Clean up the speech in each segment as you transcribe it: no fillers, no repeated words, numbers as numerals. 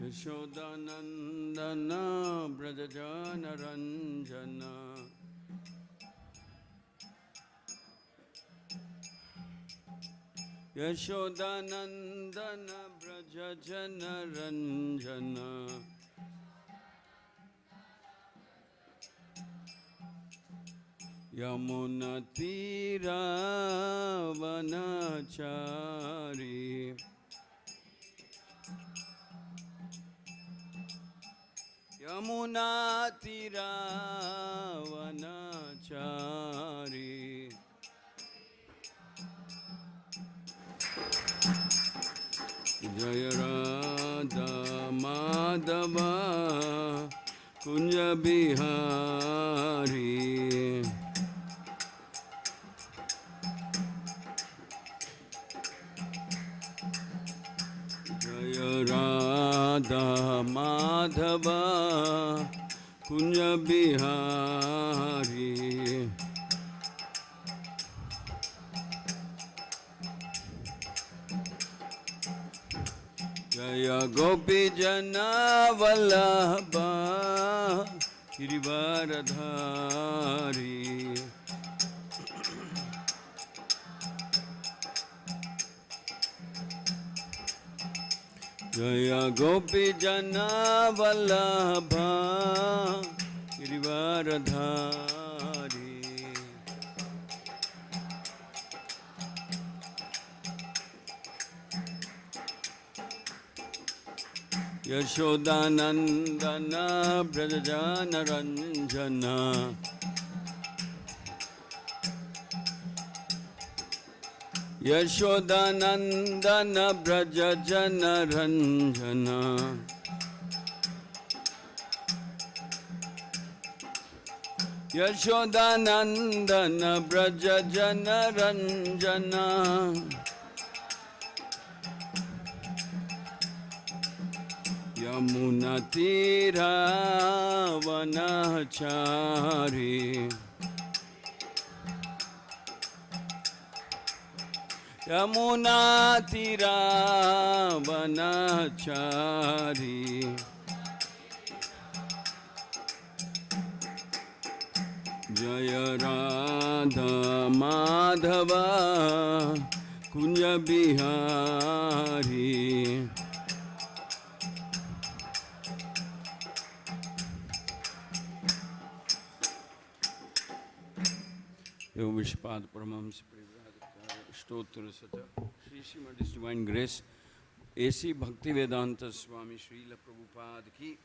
Yashodanandana Brajajana Ranjana Yashodanandana Brajajana Ranjana Yamuna Tira Vanachari Yamuna Tira Vanachari Jaya Radha Madhava Kunja Bihari Jaya Radha Madhava Kunja Bihari Jaya Gopi Jana Vallabha Girivaradhari Jaya Gopi Jana Vallabha Girivaradhari Yashodanandana Brajajana Ranjana Yashodanandana Brajajana Ranjana Yashodanandana Brajajana Ranjana Yamuna Tira Vanachari Yamuna Tira Vanachari Jaya Radha Madhava Kunja Bihari Yo Vishpad Paramahams Stotra Sata Shri Srimadi's Divine Grace A.C. Bhaktivedanta Swami Srila Prabhupada Ki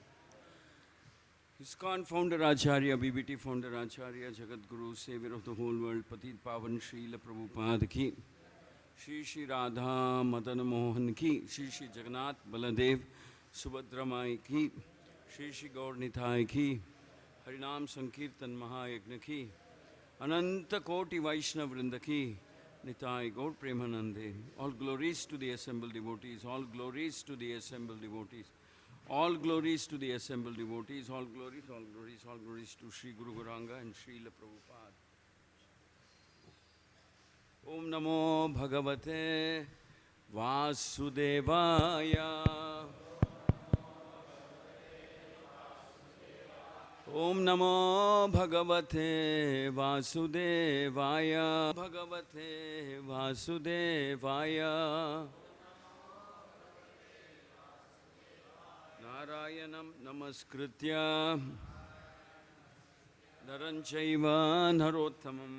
Iskcon Founder Acharya, BBT Founder Acharya, Jagat Guru, Savior of the whole world, Patit Pavan Srila Prabhupada Ki Shri Shri Radha Madan Mohan Ki Shri Shri Jagannath Baladev Subhadra Mai Ki Shri Shri Gaur Nitai Ki Harinam Sankirtan Mahayagna Ki Ananta Koti Vaishnav Vrinda Ki Nitai Gaur Premanande. All glories to the assembled devotees, all glories to the assembled devotees, all glories to the assembled devotees, all glories, all glories, all glories to Sri Guru Gauranga and Srila Prabhupada. Om Namo Bhagavate Vasudevaya. Om Namo Bhagavate Vasudevaya. Bhagavate Vasudevaya. Narayanam Namaskritya Naranchaiva Narottamam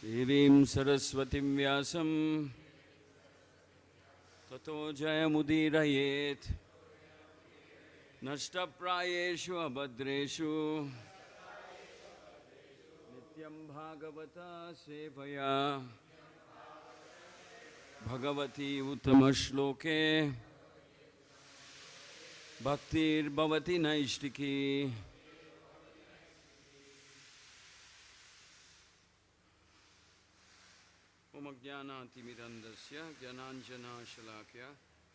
Devim Saraswatim Vyasam Tato Jayamudirayet Nashtaprayeshu Abhadreshu Nityam Bhagavata Sevaya Bhagavati Uttamashloke Bhaktir Bhavati Naishtiki. Om Jnanati Mirandasya Jnananjana Shalakya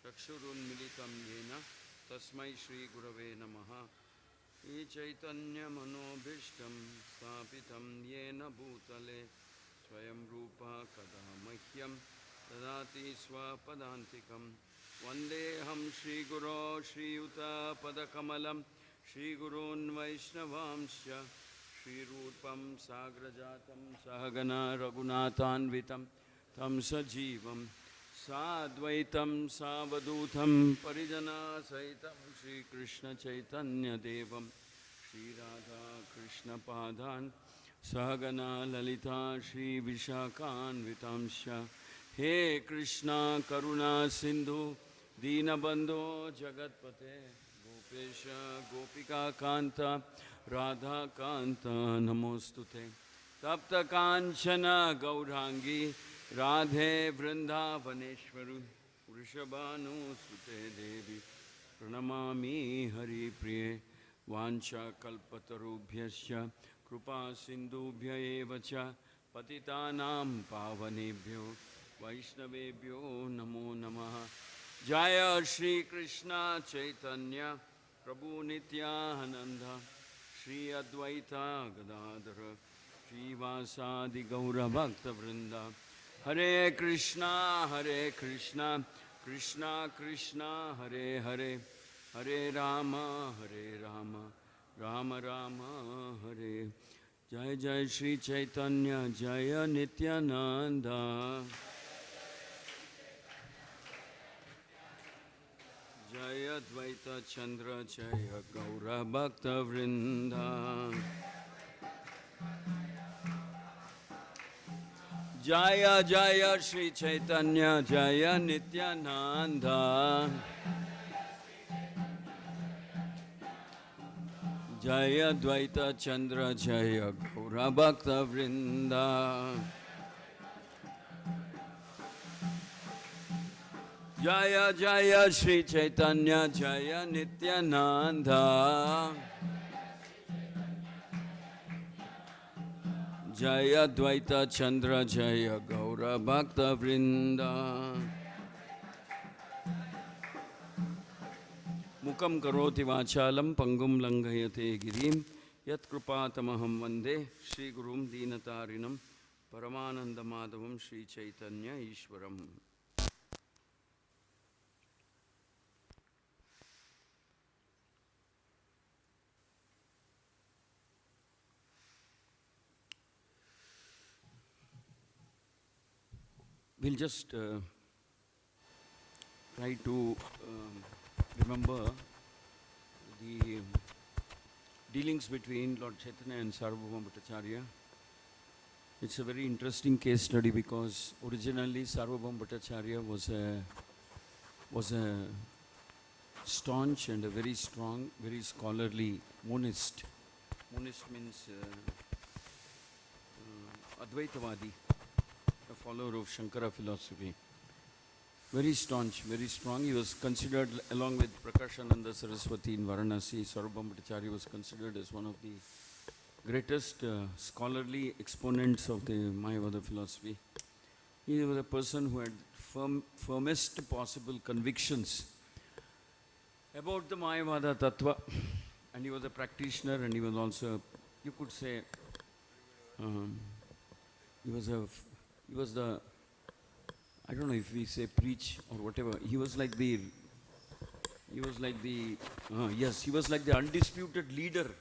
Chakshurun Militam Yena Tasmai Shri Gurave Namaha. E Chaitanya Manobhishtam Stapitam Yena Bhutale Swayam Rupa Kadamahyam Tadati Swapadantikam Vandeham Shri Guru Shri Yuta Padakamalam Shri Gurun Vaishnavamsya Shri Rupam Sagrajatam Sahagana Raghunathanvitam Tam Sajivam Sadvaitam Savadutam Parijana Saitam Shri Krishna Chaitanya Devam Shri Radha Krishna Padan Sahagana Lalita Shri Vishakan Vitamsha He Krishna Karuna Sindhu Dinabandho Jagatpate Gopesha Gopika Kanta Radha Kanta Namostute Tapta Kanchana Gaurangi Radhe Vrindavaneshwaru Vrishabhanu Sute Devi Pranamami Hari Priye Vancha Kalpatarubhyasya Krupa Sindhubhya Evacha Patitanam Pavanebhyo Vaishnavebhyo Namo Namaha Jaya Shri Krishna Chaitanya Prabhu Nityananda Shri Advaita Gadadhara Shri Vasadi Gaura Bhakta Vrinda Hare Krishna Krishna Krishna Hare Hare Hare Rama Rama Rama Hare Jai Jai Shri Chaitanya Jaya Nityananda Jaya Dvaita Chandra Jaya Gaura Bhakta Vrinda Jaya Jaya Shri Chaitanya Jaya Nityananda Jaya Dvaita Chandra Jaya Gaura Bhakta Vrinda Jaya Jaya Shri Chaitanya Jaya Nityananda Jaya Dvaita Chandra Jaya Gaura Bhakta Vrinda Mukam Karoti Vachalam Pangum Langayate Girim Yat Krupatamaham Vande Shri Gurum Dinatarinam Paramananda Madhavam Shri Chaitanya Ishwaram. We'll just try to remember the dealings between Lord Chaitanya and Sarvabhauma Bhattacharya. It's a very interesting case study because originally Sarvabhauma Bhattacharya was a staunch and a very strong, very scholarly monist. Monist means Advaitavadi, a follower of Shankara philosophy. Very staunch, very strong. He was considered, along with Prakashananda Saraswati in Varanasi, Sarvabhauma Bhattacharya was considered as one of the greatest scholarly exponents of the Mayavada philosophy. He was a person who had firmest possible convictions about the Mayavada Tattva, and he was a practitioner, and he was also, you could say, he was the, I don't know if we say preach or whatever. He was like the undisputed leader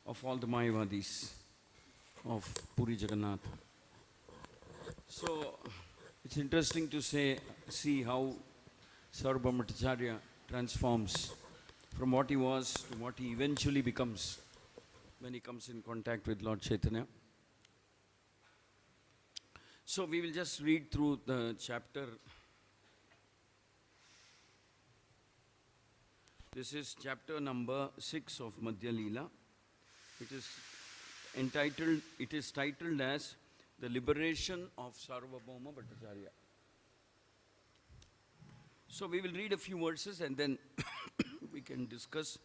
of all the Mayavadis of Puri Jagannath. So it's interesting to see how Sarvabhauma Bhattacharya transforms from what he was to what he eventually becomes when he comes in contact with Lord Chaitanya. So we will just read through the chapter. This is chapter number 6 of Madhya Leela. It is titled as The Liberation of Sarvabhauma Bhattacharya. So we will read a few verses and then we can discuss.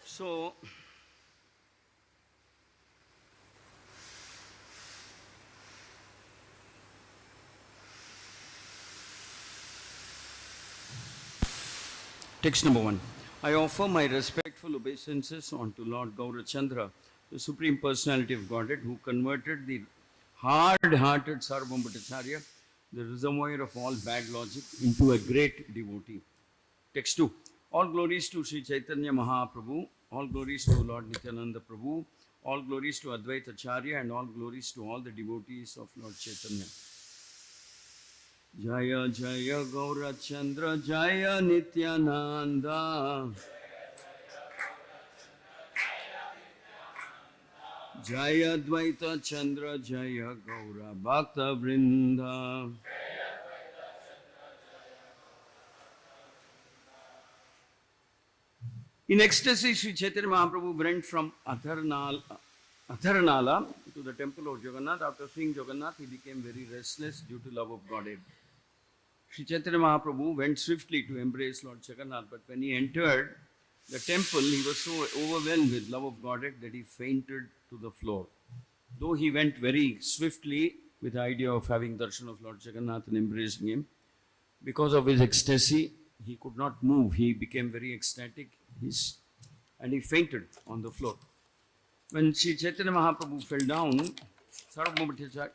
So, text number 1. I offer my respectful obeisances onto Lord Gaurachandra, the Supreme Personality of Godhead, who converted the hard-hearted Sarvabhauma Bhattacharya, the reservoir of all bad logic, into a great devotee. Text 2. All glories to Sri Chaitanya Mahaprabhu, all glories to Lord Nityananda Prabhu, all glories to Advaita Acharya, and all glories to all the devotees of Lord Chaitanya. Jaya Jaya Gaurachandra Jaya Nityananda Jaya Advaita Chandra Jaya Gaura Bhakta Vrinda. In ecstasy, Sri Chaitanya Mahaprabhu went from Atharanala to the temple of Jagannath. After seeing Jagannath, he became very restless due to love of Godhead. Sri Chaitanya Mahaprabhu went swiftly to embrace Lord Jagannath, but when he entered the temple, he was so overwhelmed with love of Godhead that he fainted to the floor. Though he went very swiftly with the idea of having darshan of Lord Jagannath and embracing him, because of his ecstasy, he could not move. He became very ecstatic and he fainted on the floor. When Sri Chaitanya Mahaprabhu fell down, Sarvabhauma Bhattacharya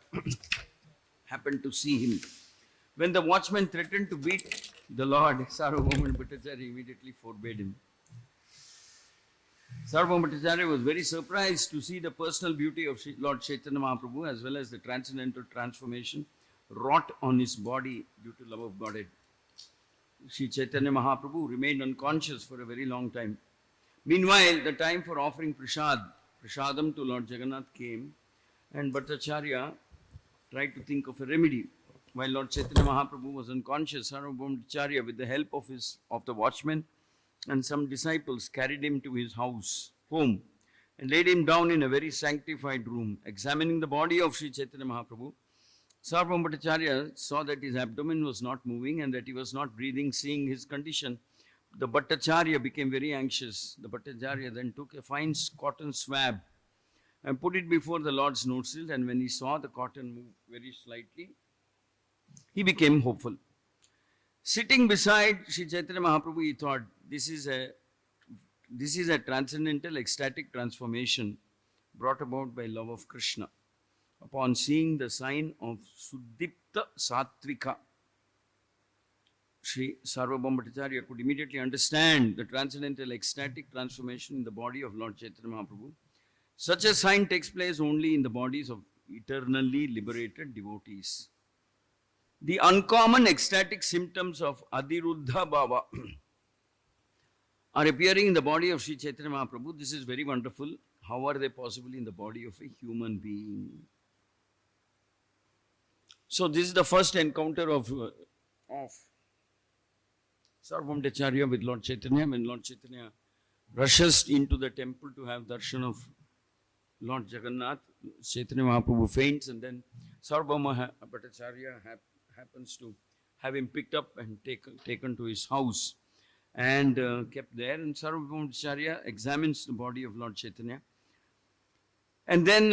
happened to see him. When the watchman threatened to beat the Lord, Sarvabhauma Bhattacharya immediately forbade him. Sarvabhauma Bhattacharya was very surprised to see the personal beauty of Lord Chaitanya Mahaprabhu as well as the transcendental transformation wrought on his body due to love of Godhead. Sri Chaitanya Mahaprabhu remained unconscious for a very long time. Meanwhile, the time for offering prasadam to Lord Jagannath came, and Bhattacharya tried to think of a remedy. While Lord Chaitanya Mahaprabhu was unconscious, Sarvabhauma Bhattacharya, with the help of the watchman and some disciples, carried him to his home, and laid him down in a very sanctified room. Examining the body of Sri Chaitanya Mahaprabhu, Sarvabhauma Bhattacharya saw that his abdomen was not moving and that he was not breathing. Seeing his condition, the Bhattacharya became very anxious. The Bhattacharya then took a fine cotton swab and put it before the Lord's nostrils, and when he saw the cotton move very slightly, he became hopeful. Sitting beside Sri Chaitanya Mahaprabhu, he thought, this is a transcendental ecstatic transformation brought about by love of Krishna. Upon seeing the sign of Suddipta Sattvika, Sri Sarvabhauma Bhattacharya could immediately understand the transcendental ecstatic transformation in the body of Lord Chaitanya Mahaprabhu. Such a sign takes place only in the bodies of eternally liberated devotees. The uncommon ecstatic symptoms of Adiruddha Bhava are appearing in the body of Sri Chaitanya Mahaprabhu. This is very wonderful. How are they possible in the body of a human being? So this is the first encounter of Sarvabhauma Bhattacharya with Lord Chaitanya. When Lord Chaitanya rushes into the temple to have darshan of Lord Jagannath, Chaitanya Mahaprabhu faints, and then Sarvabhauma Bhattacharya happens to have him picked up and taken to his house and kept there. And Sarvabhauma Bhattacharya examines the body of Lord Chaitanya, and then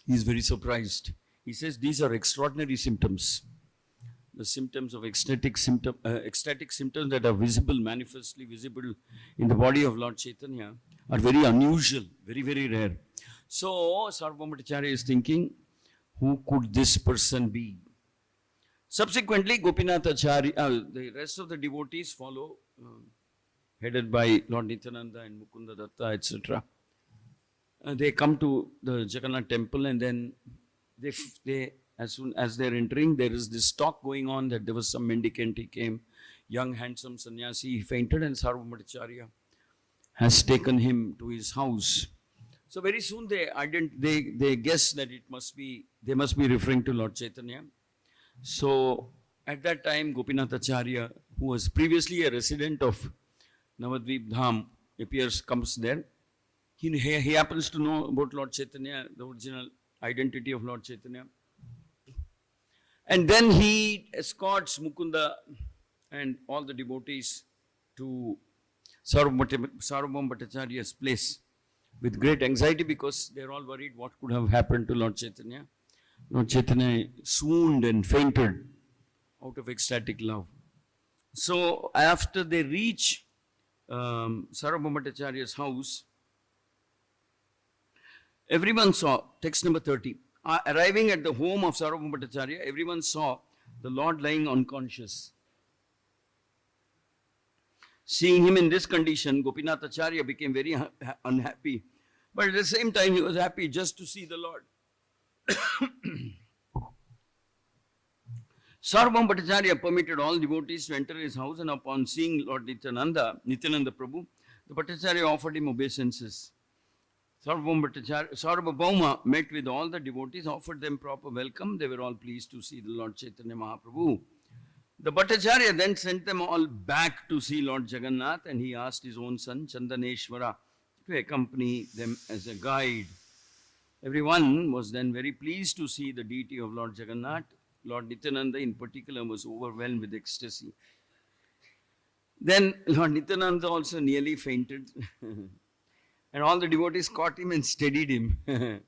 he is very surprised. He says these are extraordinary symptoms. The symptoms of ecstatic symptoms that are manifestly visible in the body of Lord Chaitanya are very unusual, very, very rare. So Sarvabhauma Bhattacharya is thinking, who could this person be? Subsequently, Gopinath Acharya, the rest of the devotees follow, headed by Lord Nityananda and Mukunda Datta, etc. They come to the Jagannath temple, and then they as soon as they're entering, there is this talk going on that there was some mendicant. He came, young, handsome sannyasi. He fainted, and Sarvabhauma Bhattacharya has taken him to his house. So very soon they guess that they must be referring to Lord Chaitanya. So at that time, Gopinath Acharya, who was previously a resident of Navadvip Dham, comes there. He happens to know about Lord Chaitanya, the original identity of Lord Chaitanya. And then he escorts Mukunda and all the devotees to Sarvabhauma Bhattacharya's place with great anxiety, because they are all worried what could have happened to Lord Chaitanya. Lord Chaitanya swooned and fainted out of ecstatic love. So after they reach Sarvabhauma house, everyone saw, text number 30, arriving at the home of Sarvabhauma, everyone saw the Lord lying unconscious. Seeing him in this condition, Gopinath Acharya became very unhappy. But at the same time, he was happy just to see the Lord. Sarvabhauma permitted all devotees to enter his house, and upon seeing Lord Nityananda Prabhu, the Bhattacharya offered him obeisances. Sarvabhauma met with all the devotees, offered them proper welcome. They were all pleased to see the Lord Chaitanya Mahaprabhu. The Bhattacharya then sent them all back to see Lord Jagannath, and he asked his own son Chandaneshwara to accompany them as a guide. Everyone was then very pleased to see the deity of Lord Jagannath. Lord Nityananda in particular was overwhelmed with ecstasy. Then Lord Nityananda also nearly fainted. And all the devotees caught him and steadied him.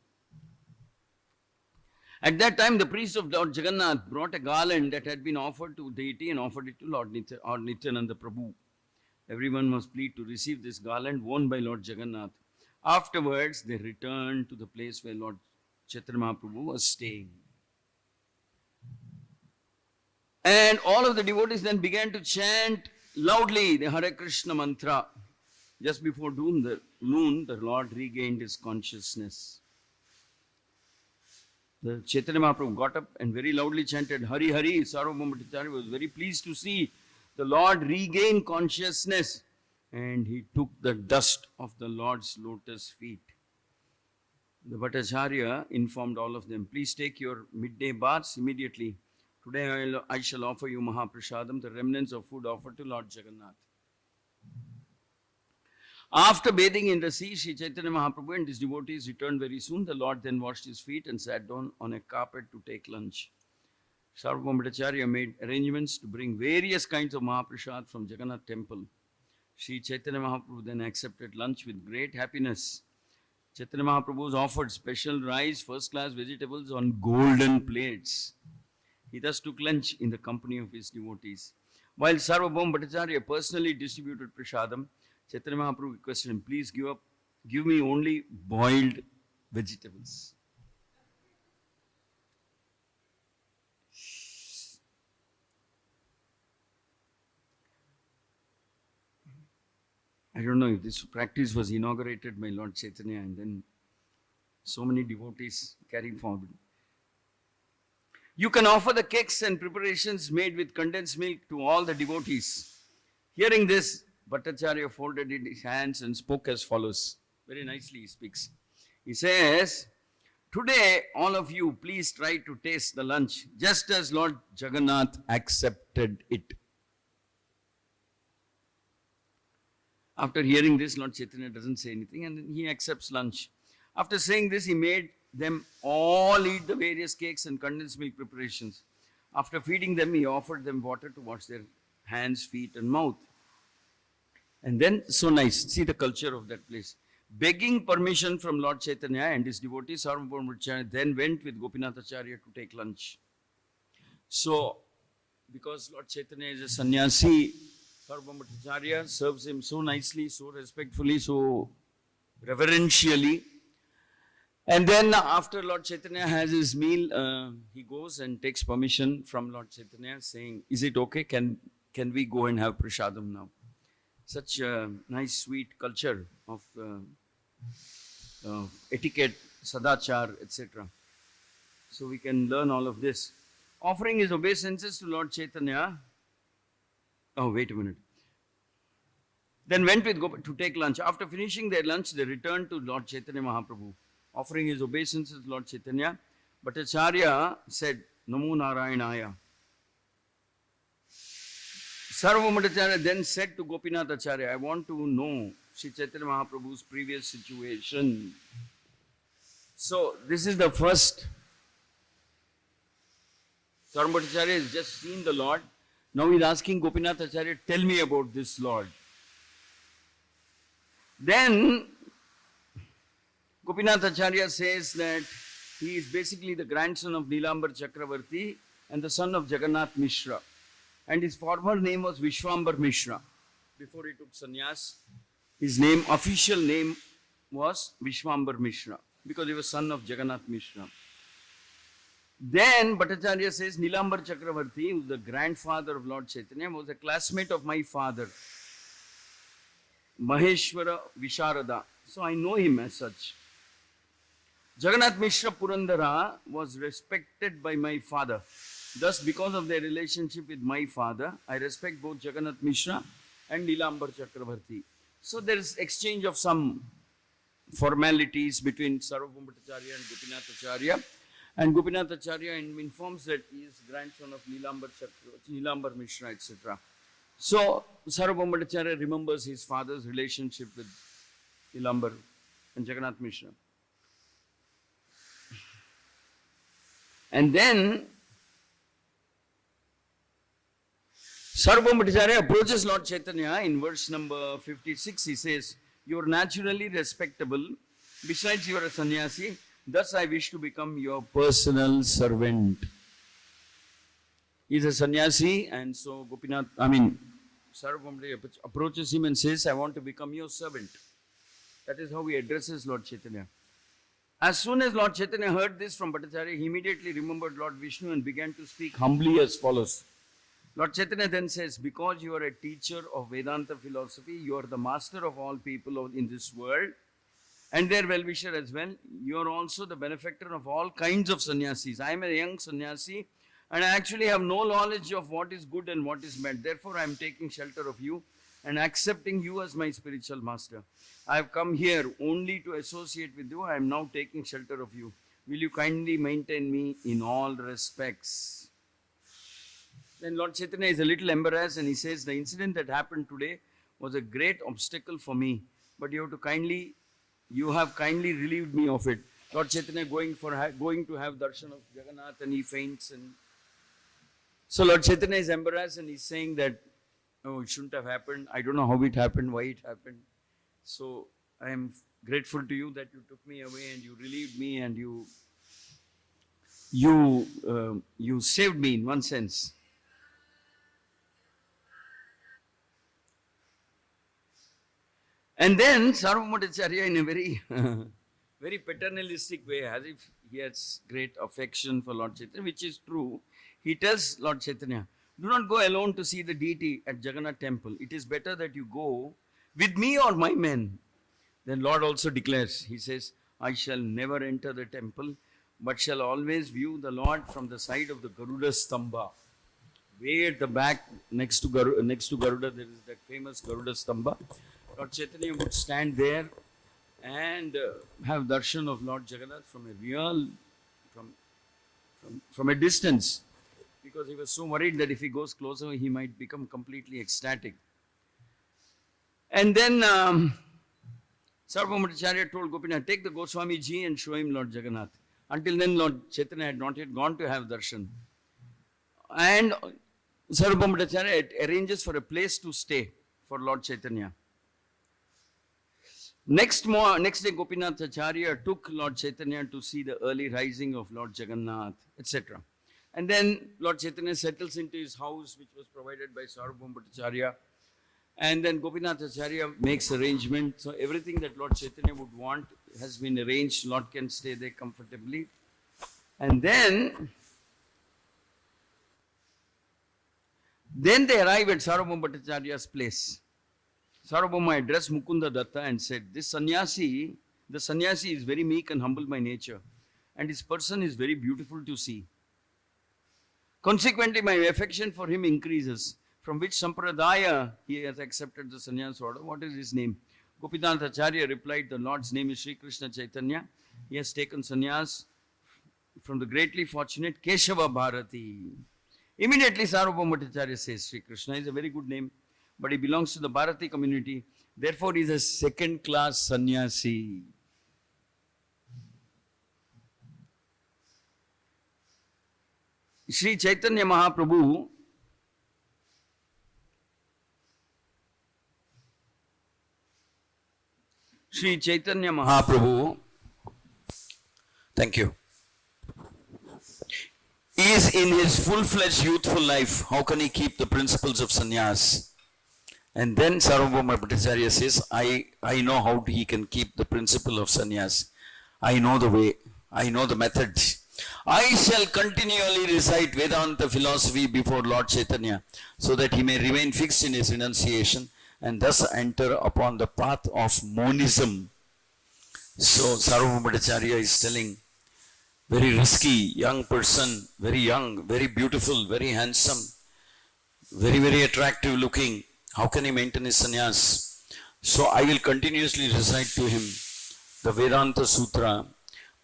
At that time, the priest of Lord Jagannath brought a garland that had been offered to deity and offered it to Lord Nityananda Prabhu. Everyone was pleased to receive this garland worn by Lord Jagannath. Afterwards, they returned to the place where Lord Chaitanya Mahaprabhu was staying. And all of the devotees then began to chant loudly the Hare Krishna mantra. Just before noon, the Lord regained his consciousness. The Chaitanya Mahaprabhu got up and very loudly chanted Hari Hari. Sarvabhauma was very pleased to see the Lord regain consciousness, and he took the dust of the Lord's lotus feet. The Bhattacharya informed all of them, please take your midday baths immediately. Today I shall offer you Mahaprasadam, the remnants of food offered to Lord Jagannath. After bathing in the sea, Sri Chaitanya Mahaprabhu and his devotees returned very soon. The Lord then washed his feet and sat down on a carpet to take lunch. Sarvabhauma made arrangements to bring various kinds of Mahaprasad from Jagannath temple. Sri Chaitanya Mahaprabhu then accepted lunch with great happiness. Chaitanya Mahaprabhu was offered special rice, first-class vegetables on golden plates. He thus took lunch in the company of his devotees. While Sarvabhauma personally distributed prasadam, Chaitanya Mahaprabhu requested him, please give me only boiled vegetables. I don't know if this practice was inaugurated by Lord Chaitanya and then so many devotees carrying forward. You can offer the cakes and preparations made with condensed milk to all the devotees. Hearing this, Bhattacharya folded his hands and spoke as follows. Very nicely he speaks. He says, today all of you please try to taste the lunch just as Lord Jagannath accepted it. After hearing this, Lord Chaitanya doesn't say anything and he accepts lunch. After saying this, he made them all eat the various cakes and condensed milk preparations. After feeding them, he offered them water to wash their hands, feet and mouth. And then, so nice, see the culture of that place. Begging permission from Lord Chaitanya and his devotee Sarvabhauma then went with Gopinath Acharya to take lunch. So, because Lord Chaitanya is a sannyasi, Sarvabhauma Acharya serves him so nicely, so respectfully, so reverentially. And then after Lord Chaitanya has his meal, he goes and takes permission from Lord Chaitanya saying, is it okay? Can we go and have prasadam now? Such a nice, sweet culture of etiquette, sadachar, etc. So we can learn all of this. Offering his obeisances to Lord Chaitanya. Oh, wait a minute. Then went with Gopinath to take lunch. After finishing their lunch, they returned to Lord Chaitanya Mahaprabhu. Offering his obeisances to Lord Chaitanya, Bhattacharya said, Namo Narayanaya. Sarvabhauma then said to Gopinath Acharya, I want to know Sri Chaitanya Mahaprabhu's previous situation. So, this is the first. Sarvabhauma has just seen the Lord. Now he is asking Gopinath Acharya, tell me about this Lord. Then, Gopinath Acharya says that he is basically the grandson of Nilambar Chakravarti and the son of Jagannath Mishra. And his former name was Vishwambar Mishra. Before he took sannyas, his name, official name was Vishwambar Mishra, because he was son of Jagannath Mishra. Then Bhattacharya says Nilambar Chakravarti, who was the grandfather of Lord Chaitanya, was a classmate of my father, Maheshwara Visharada. So I know him as such. Jagannath Mishra Purandara was respected by my father. Thus, because of their relationship with my father, I respect both Jagannath Mishra and Nilambar Chakravarti. So there is exchange of some formalities between Sarvabhauma Bhattacharya and Gopinath Acharya. And Gopinath Acharya informs that he is grandson of Nilambar Mishra, etc. So Sarvabhauma Bhattacharya remembers his father's relationship with Nilambar and Jagannath Mishra. And then Sarvabhauma Bhattacharya approaches Lord Chaitanya in verse number 56. He says, "You are naturally respectable. Besides, you are a sannyasi. Thus, I wish to become your personal servant." He is a sannyasi, and so Sarvabhauma approaches him and says, "I want to become your servant." That is how he addresses Lord Chaitanya. As soon as Lord Chaitanya heard this from Bhattacharya, he immediately remembered Lord Vishnu and began to speak humbly as follows. Lord Chaitanya then says, "Because you are a teacher of Vedanta philosophy, you are the master of all people in this world, and their well-wisher as well. You are also the benefactor of all kinds of sannyasis. I am a young sannyasi, and I actually have no knowledge of what is good and what is bad. Therefore, I am taking shelter of you and accepting you as my spiritual master. I have come here only to associate with you. I am now taking shelter of you. Will you kindly maintain me in all respects?" Then Lord Chaitanya is a little embarrassed and he says, "The incident that happened today was a great obstacle for me, but you have kindly relieved me of it." Lord Chaitanya going to have darshan of Jagannath, and he faints. And so Lord Chaitanya is embarrassed and he's saying that, "Oh, it shouldn't have happened. I don't know how it happened, why it happened. So I am grateful to you that you took me away and you relieved me and you saved me in one sense." And then Sarvabhauma Bhattacharya, in a very paternalistic way, as if he has great affection for Lord Chaitanya, which is true, he tells Lord Chaitanya, "Do not go alone to see the deity at Jagannath temple. It is better that you go with me or my men." Then Lord also declares, he says, "I shall never enter the temple, but shall always view the Lord from the side of the Garuda Stamba." Way at the back, next to Garuda, there is that famous Garuda Stamba. Lord Chaitanya would stand there and have darshan of Lord Jagannath from a distance, because he was so worried that if he goes closer, he might become completely ecstatic. And then Sarvabhauma Bhattacharya told Gopinath, "Take the Goswami ji and show him Lord Jagannath." Until then, Lord Chaitanya had not yet gone to have darshan. And Sarvabhauma Bhattacharya arranges for a place to stay for Lord Chaitanya. Next day, Gopinath Acharya took Lord Chaitanya to see the early rising of Lord Jagannath, etc. And then Lord Chaitanya settles into his house, which was provided by Sarvabhauma Bhattacharya. And then Gopinath Acharya makes arrangements. So everything that Lord Chaitanya would want has been arranged. Lord can stay there comfortably. And then they arrive at Sarvabhauma Bhattacharya's place. Sarvabhauma addressed Mukunda Datta and said, the sannyasi is very meek and humble by nature, and his person is very beautiful to see. Consequently, my affection for him increases, from which sampradaya he has accepted the sannyas order. What is his name? Gopinath Acharya replied, the Lord's name is Sri Krishna Chaitanya. He has taken sannyas from the greatly fortunate Keshava Bharati. Immediately Sarvabhauma Bhattacharya says, Sri Krishna is a very good name, but he belongs to the Bharati community. Therefore, he is a second-class sannyasi. Sri Chaitanya Mahaprabhu thank you, is in his full-fledged youthful life, how can he keep the principles of sannyas? And then Sarvabhauma Bhattacharya says, I know how he can keep the principle of sannyas. I know the way, I know the method. I shall continually recite Vedanta philosophy before Lord Chaitanya, so that he may remain fixed in his renunciation and thus enter upon the path of monism. So Sarvabhauma Bhattacharya is telling, very risky young person, very young, very beautiful, very handsome, very, very attractive looking. How can he maintain his sannyas? So I will continuously recite to him the Vedanta Sutra,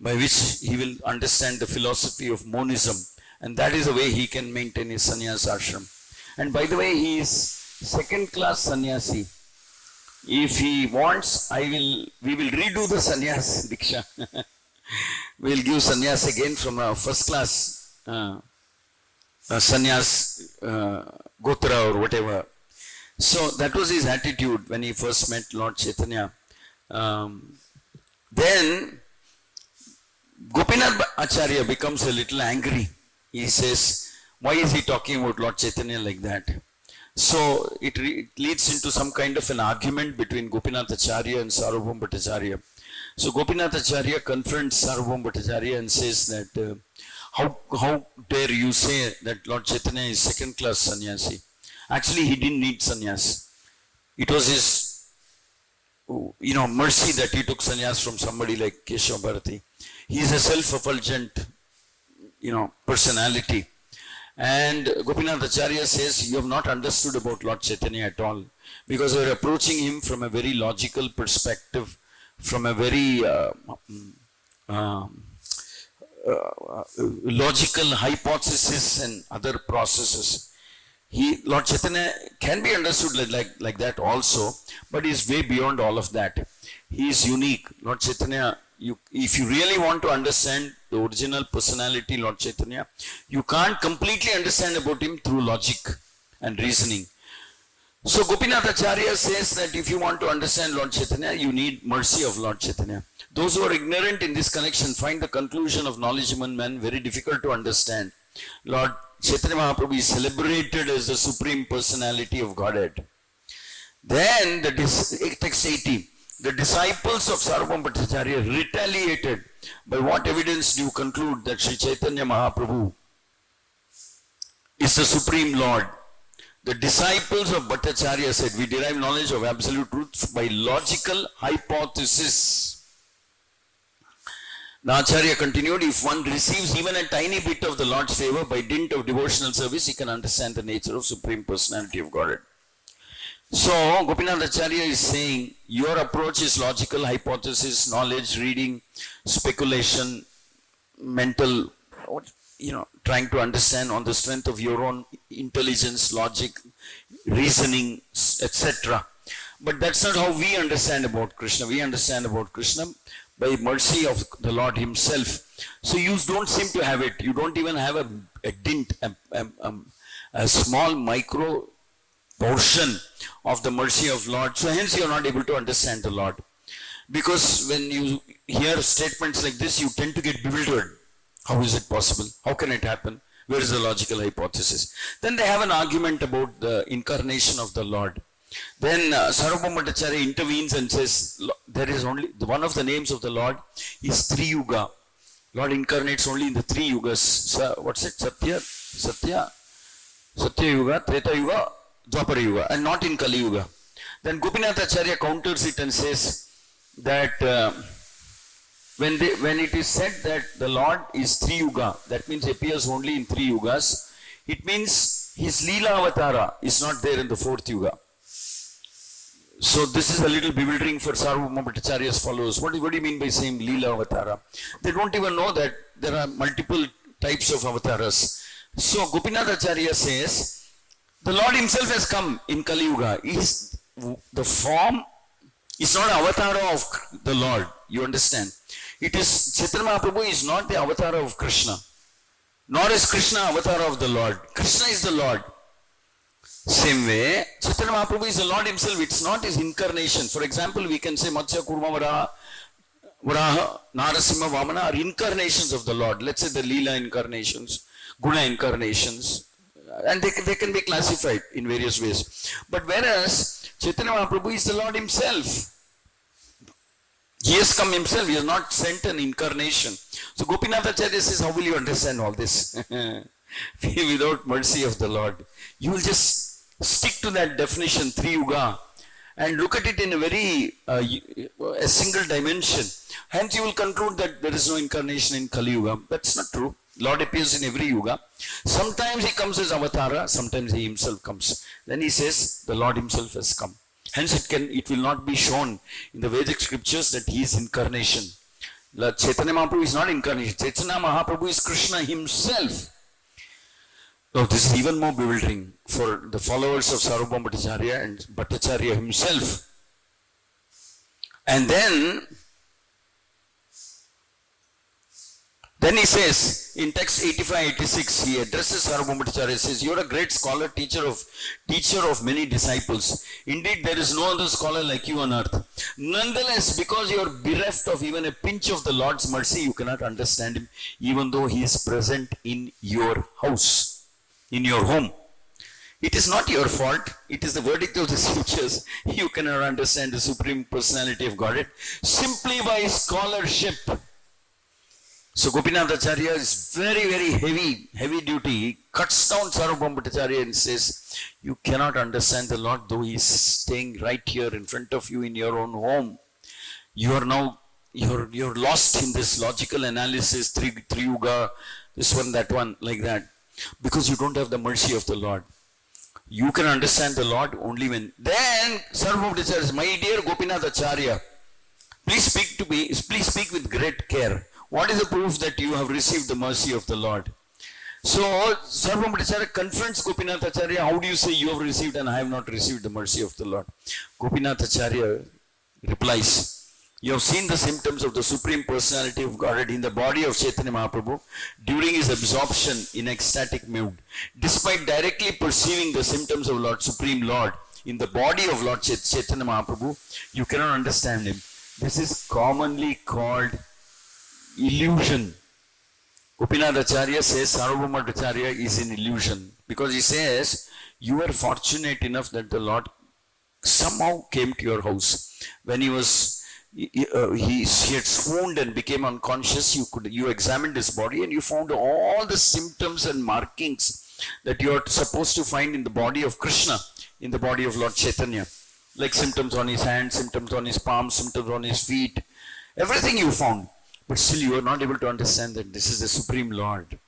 by which he will understand the philosophy of monism, and that is the way he can maintain his sannyas ashram. And by the way, he is second class sannyasi. If he wants, we will redo the sannyas diksha. We will give sannyas again from a first class sannyas gotra or whatever. So that was his attitude when he first met Lord Chaitanya. Then Gopinath Acharya becomes a little angry. He says, why is he talking about Lord Chaitanya like that? So it leads into some kind of an argument between Gopinath Acharya and Sarvabhauma Bhattacharya. So Gopinath Acharya confronts Sarvabhauma Bhattacharya and says that, how dare you say that Lord Chaitanya is second class sannyasi? Actually, he didn't need sannyas. It was his, mercy that he took sannyas from somebody like Keshav Bharati. He is a self-effulgent, personality. And Gopinath Acharya says, you have not understood about Lord Chaitanya at all, because you are approaching him from a very logical perspective, from a very logical hypothesis and other processes. Lord Chaitanya can be understood like that also, but he is way beyond all of that. He is unique. Lord Chaitanya, if you really want to understand the original personality, Lord Chaitanya, you can't completely understand about him through logic and reasoning. So Gopinath Acharya says that if you want to understand Lord Chaitanya, you need mercy of Lord Chaitanya. Those who are ignorant in this connection find the conclusion of knowledge among men very difficult to understand. Lord Chaitanya Mahaprabhu is celebrated as the Supreme Personality of Godhead. Then text 80. The disciples of Sarvabhauma Bhattacharya retaliated. By what evidence do you conclude that Sri Chaitanya Mahaprabhu is the Supreme Lord? The disciples of Bhattacharya said, we derive knowledge of absolute truth by logical hypothesis. The Acharya continued, if one receives even a tiny bit of the Lord's favor by dint of devotional service, he can understand the nature of Supreme Personality of Godhead. So, Gopinath Acharya is saying, your approach is logical, hypothesis, knowledge, reading, speculation, mental, trying to understand on the strength of your own intelligence, logic, reasoning, etc. But that's not how we understand about Krishna. We understand about Krishna by mercy of the Lord himself. So you don't seem to have it. You don't even have a dint, a small micro portion of the mercy of Lord. So hence you are not able to understand the Lord. Because when you hear statements like this, you tend to get bewildered. How is it possible? How can it happen? Where is the logical hypothesis? Then they have an argument about the incarnation of the Lord. Then Sarvabhauma Bhattacharya intervenes and says, there is only, one of the names of the Lord is Three Yuga. Lord incarnates only in the three yugas. What's it? Satya Yuga, Treta Yuga, Dwapara Yuga, and not in Kali Yuga. Then Gopinath Acharya counters it and says that when it is said that the Lord is Three Yuga, that means he appears only in three yugas, it means his Leela Avatara is not there in the fourth Yuga. So this is a little bewildering for Sarvabhauma Bhattacharya's followers. What do you mean by saying Leela Avatara? They don't even know that there are multiple types of avatars. So Gopinath Acharya says, the Lord himself has come in Kali Yuga. The form is not avatar of the Lord. You understand? It is, Chaitanya Mahaprabhu is not the avatar of Krishna. Nor is Krishna avatar of the Lord. Krishna is the Lord. Same way, Chaitanya Mahaprabhu is the Lord himself. It's not his incarnation. For example, we can say Matsya, Kurma, Varaha, Narasimha, Vamana are incarnations of the Lord. Let's say the Leela incarnations. Guna incarnations, and they can be classified in various ways. But whereas Chaitanya Mahaprabhu is the Lord himself. He has come himself, he has not sent an incarnation. So Gopinath Acharya says, how will you understand all this? Without mercy of the Lord. You will just stick to that definition, Three Yuga, and look at it in a very, a single dimension. Hence you will conclude that there is no incarnation in Kali Yuga. That's not true. Lord appears in every Yuga. Sometimes he comes as Avatara, sometimes he himself comes. Then he says, the Lord himself has come. Hence it will not be shown in the Vedic scriptures that he is incarnation. Chaitanya Mahaprabhu is not incarnation. Chaitanya Mahaprabhu is Krishna himself. Now this is even more bewildering for the followers of Sarvabhauma Bhattacharya and Bhattacharya himself. And then he says, in text 85-86, he addresses Sarvabhauma Bhattacharya, says, you are a great scholar, teacher of many disciples. Indeed, there is no other scholar like you on earth. Nonetheless, because you are bereft of even a pinch of the Lord's mercy, you cannot understand him, even though he is present in your house, in your home. It is not your fault. It is the verdict of the scriptures. You cannot understand the Supreme Personality of Godhead simply by scholarship. So Gopinath Acharya is very, very heavy duty. He cuts down Sarvabhauma Bhattacharya and says, you cannot understand the Lord though he is staying right here in front of you in your own home. You are now, you're lost in this logical analysis, three yuga, this one, that one, like that. Because you don't have the mercy of the Lord. You can understand the Lord only when. Then Sarvabhauma Bhattacharya says, my dear Gopinath Acharya, please speak to me, please speak with great care. What is the proof that you have received the mercy of the Lord? So Sarvabhauma Bhattacharya confronts Gopinath Acharya, how do you say you have received and I have not received the mercy of the Lord? Gopinath Acharya replies, you have seen the symptoms of the Supreme Personality of Godhead in the body of Chaitanya Mahaprabhu during his absorption in ecstatic mood. Despite directly perceiving the symptoms of Lord Supreme Lord in the body of Lord Chaitanya Mahaprabhu, you cannot understand him. This is commonly called illusion. Gopinath Acharya says Sarvabhauma Bhattacharya is in illusion because he says you were fortunate enough that the Lord somehow came to your house. When he had swooned and became unconscious, you examined his body and you found all the symptoms and markings that you are supposed to find in the body of Krishna, in the body of Lord Chaitanya. Like symptoms on his hands, symptoms on his palms, symptoms on his feet. Everything you found. But still you are not able to understand that this is the Supreme Lord.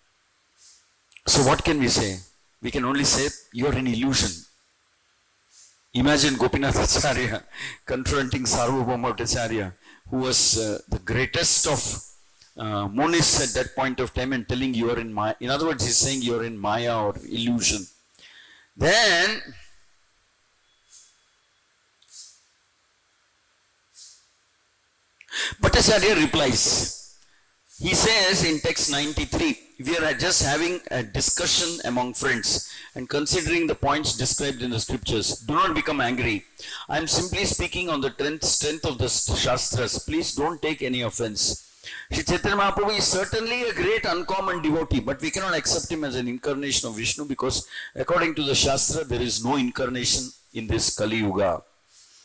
So what can we say? We can only say you are in illusion. Imagine Gopinath Acharya confronting Sarvabhauma Bhattacharya, who was the greatest of monists at that point of time, and telling you are in Maya. In other words, he's saying you are in Maya or illusion. Then Bhattacharya replies. He says in text 93, we are just having a discussion among friends and considering the points described in the scriptures. Do not become angry. I am simply speaking on the strength of the Shastras. Please don't take any offense. Shri Chaitanya Mahaprabhu is certainly a great uncommon devotee, but we cannot accept him as an incarnation of Vishnu because according to the Shastra, there is no incarnation in this Kali Yuga.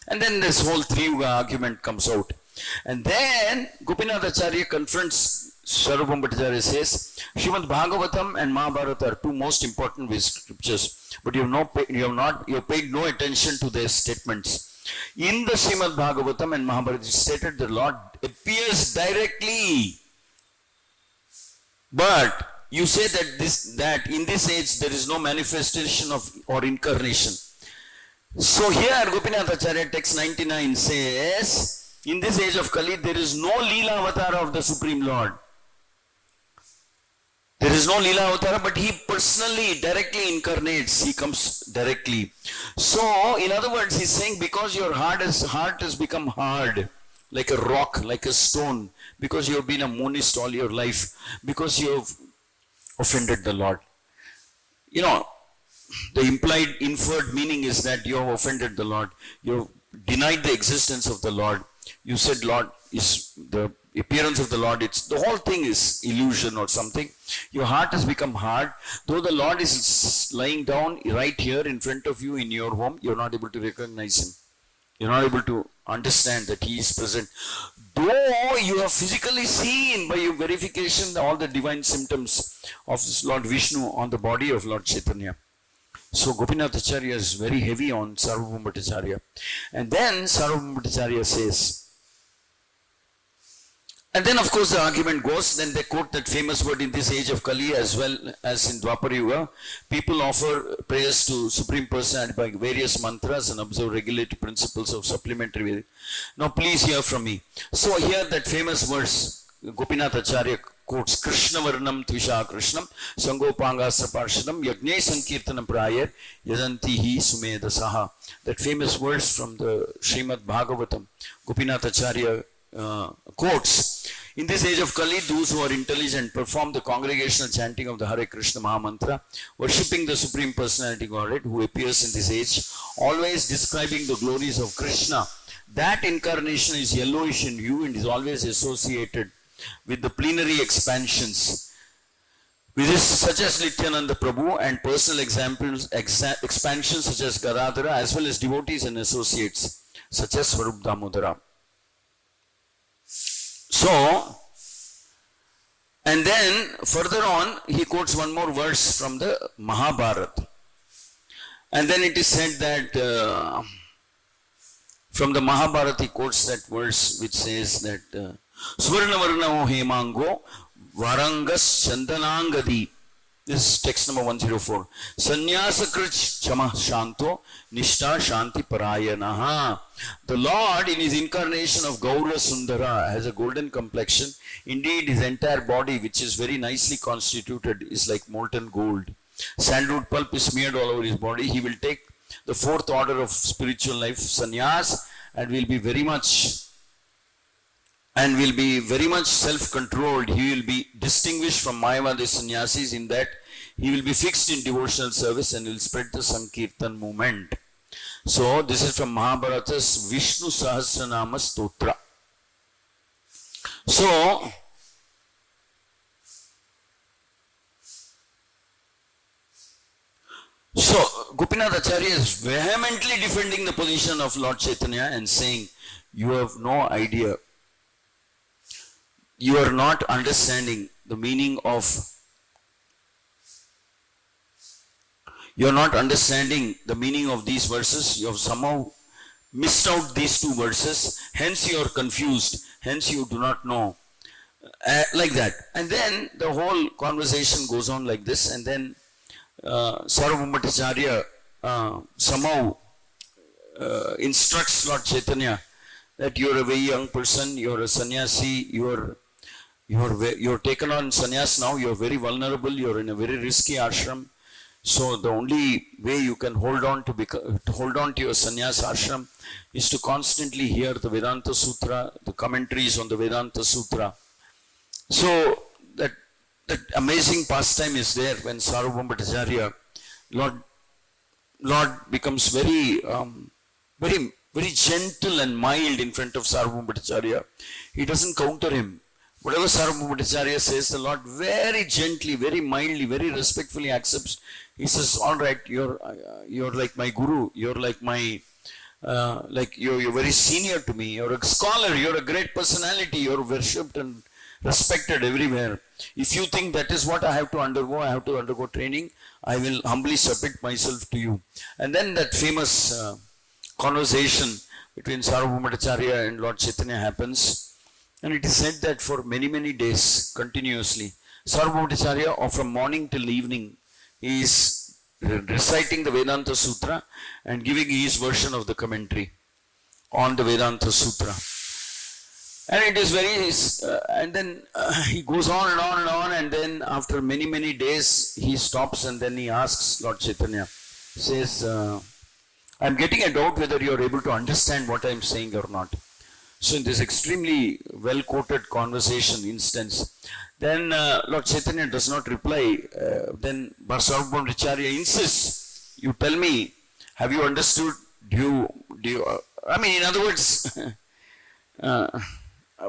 And then this whole Three Yuga argument comes out. And then Gopinath Acharya confronts Sarvabhauma Bhattacharya, says, Srimad Bhagavatam and Mahabharata are two most important scriptures, but you have paid no attention to their statements. In the Srimad Bhagavatam and Mahabharata, it is stated the Lord appears directly. But you say that in this age there is no manifestation or incarnation. So here Gopinath Acharya text 99 says, in this age of Kali, there is no Leela Avatara of the Supreme Lord. There is no Leela Avatara, but he personally, directly incarnates. He comes directly. So, in other words, he's saying because your heart has become hard, like a rock, like a stone, because you have been a monist all your life, because you have offended the Lord. You know, the inferred meaning is that you have offended the Lord. You have denied the existence of the Lord. You said Lord is the appearance of the Lord, it's the whole thing is illusion or something. Your heart has become hard. Though the Lord is lying down right here in front of you in your home, you're not able to recognize him. You're not able to understand that he is present. Though you have physically seen by your verification all the divine symptoms of this Lord Vishnu on the body of Lord Chaitanya. So Gopinath Acharya is very heavy on Sarvabhauma Acharya. And then Sarvabhauma Acharya says, and then of course the argument goes, then they quote that famous word in this age of Kali as well as in Dwapara Yuga. People offer prayers to Supreme Personality by various mantras and observe regulatory principles of supplementary. Now please hear from me. So here that famous verse, Gopinath Acharya quotes, Krishna Varnam Tvisha Krishnam Sangopanga Saparshadam Yagne Sankirtanam Prayar Yadanti Hi Sumeda Saha. That famous verse from the Srimad Bhagavatam, Gopinath Acharya quotes. In this age of Kali, those who are intelligent perform the congregational chanting of the Hare Krishna Maha Mantra, worshipping the Supreme Personality Godhead who appears in this age, always describing the glories of Krishna. That incarnation is yellowish in hue and is always associated with the plenary expansions, with this such as Nityananda Prabhu, and personal examples, expansions such as Gadadhara, as well as devotees and associates such as Swarup Damodara. So, and then further on he quotes one more verse from the Mahabharata. And then it is said that from the Mahabharata he quotes that verse which says that Swarna Varnao Hemango Varangas Chandanangadi. This is text number 104. Sannyasa Krich Chama Shanto Nishta Shanti Parayanaha. The Lord in his incarnation of Gaura Sundara has a golden complexion. Indeed, his entire body, which is very nicely constituted, is like molten gold. Sandalwood pulp is smeared all over his body. He will take the fourth order of spiritual life, sannyas, and will be very much self-controlled. He will be distinguished from Mayavadi sannyasis in that he will be fixed in devotional service and will spread the Sankirtan movement. So this is from Mahabharata's Vishnu Sahasranama Stotra. So Gopinath Acharya is vehemently defending the position of Lord Chaitanya and saying, you have no idea. You are not understanding the meaning of, you are not understanding the meaning of these verses. You have somehow missed out these two verses, hence you are confused, hence you do not know. Like that. And then the whole conversation goes on like this, and then Sarvabhauma Acharya somehow instructs Lord Chaitanya that you are a very young person, you are a sannyasi, you are taken on sannyas now, you are very vulnerable, you are in a very risky ashram. So the only way you can hold on to your sannyas ashram is to constantly hear the Vedanta Sutra, the commentaries on the Vedanta Sutra. So that amazing pastime is there when Sarvabhauma Acharya, Lord becomes very gentle and mild in front of Sarvabhauma Acharya. He doesn't counter him. Whatever Sarvabhauma Acharya says, the Lord very gently, very mildly, very respectfully accepts. He says, all right, you're like my guru, you're like my, you're very senior to me, you're a scholar, you're a great personality, you're worshipped and respected everywhere. If you think that is what I have to undergo training, I will humbly submit myself to you. And then that famous conversation between Sarvabhauma Acharya and Lord Chaitanya happens. And it is said that for many, many days, continuously, Sarvabhauma Acharya, from morning till evening, he is reciting the Vedanta Sutra and giving his version of the commentary on the Vedanta Sutra. And it is very, and then he goes on and on and on, and then after many, many days, he stops and then he asks Lord Chaitanya, says, I'm getting a doubt whether you are able to understand what I am saying or not. So in this extremely well-quoted conversation instance, then Lord Chaitanya does not reply. Then Sarvabhauma Acharya insists, you tell me, have you understood? Do you I mean, in other words,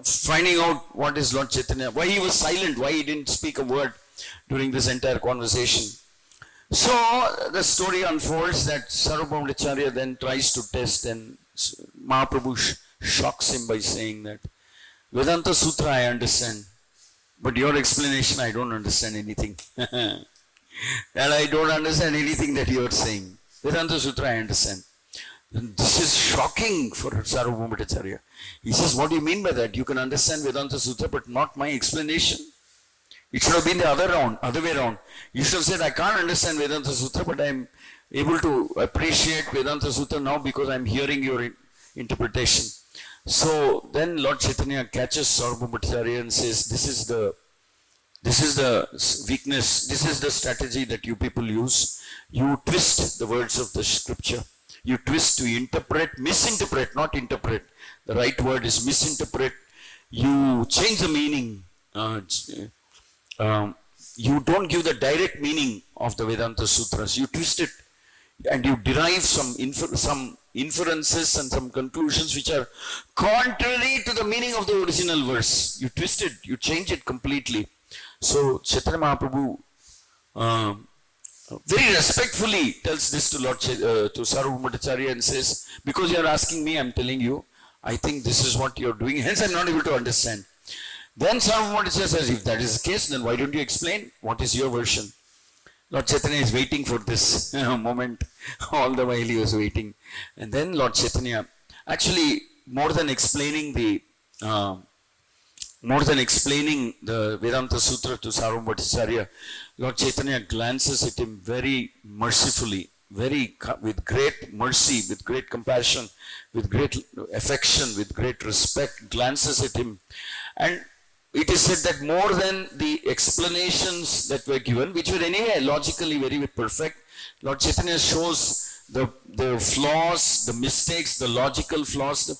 finding out what is Lord Chaitanya, why he was silent, why he didn't speak a word during this entire conversation. So the story unfolds that Sarvabhauma then tries to test, and Mahaprabhu shocks him by saying that Vedanta Sutra I understand, but your explanation I don't understand anything. And I don't understand anything that you are saying. Vedanta Sutra I understand. And this is shocking for Sarvabhauma. He says, what do you mean by that? You can understand Vedanta Sutra but not my explanation. It should have been the other way around. You should have said, I can't understand Vedanta Sutra, but I am able to appreciate Vedanta Sutra now because I am hearing your interpretation. So then Lord Chaitanya catches Sarvabhauma and says, this is the weakness, this is the strategy that you people use. You twist the words of the scripture. You twist to interpret, misinterpret, not interpret. The right word is misinterpret. You change the meaning. You don't give the direct meaning of the Vedanta Sutras. You twist it and you derive some inferences and some conclusions which are contrary to the meaning of the original verse. You twist it, you change it completely. So Chaitanya Mahaprabhu very respectfully tells this to to Sarvabhauma and says, because you are asking me, I am telling you, I think this is what you are doing, hence I am not able to understand. Then Sarvabhauma says, if that is the case, then why don't you explain? What is your version? Lord Chaitanya is waiting for this moment. All the while he was waiting. And then Lord Chaitanya, actually more than explaining the Vedanta Sutra to Sarvabhauma, Lord Chaitanya glances at him very mercifully, with great mercy, with great compassion, with great affection, with great respect, glances at him. And it is said that more than the explanations that were given, which were anyway logically very perfect, Lord Chaitanya shows the flaws, the mistakes, the logical flaws.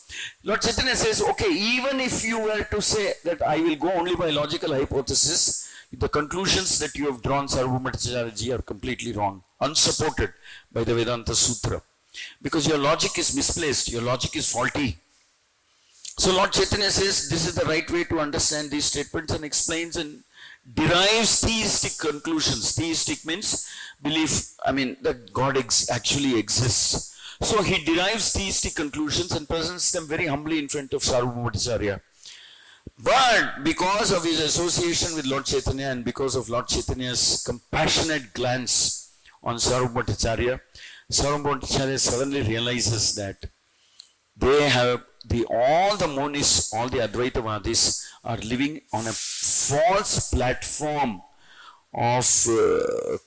Lord Chaitanya says, okay, even if you were to say that I will go only by logical hypothesis, the conclusions that you have drawn, Sarvabhauma are completely wrong, unsupported by the Vedanta Sutra. Because your logic is misplaced, your logic is faulty. So Lord Chaitanya says this is the right way to understand these statements and explains and derives theistic conclusions. Theistic means belief, that God actually exists. So he derives theistic conclusions and presents them very humbly in front of Sarvabhauma. But because of his association with Lord Chaitanya and because of Lord Chaitanya's compassionate glance on Sarvabhauma, Sarvabhauma suddenly realizes that they have all the Monis, all the Advaitavadis are living on a false platform of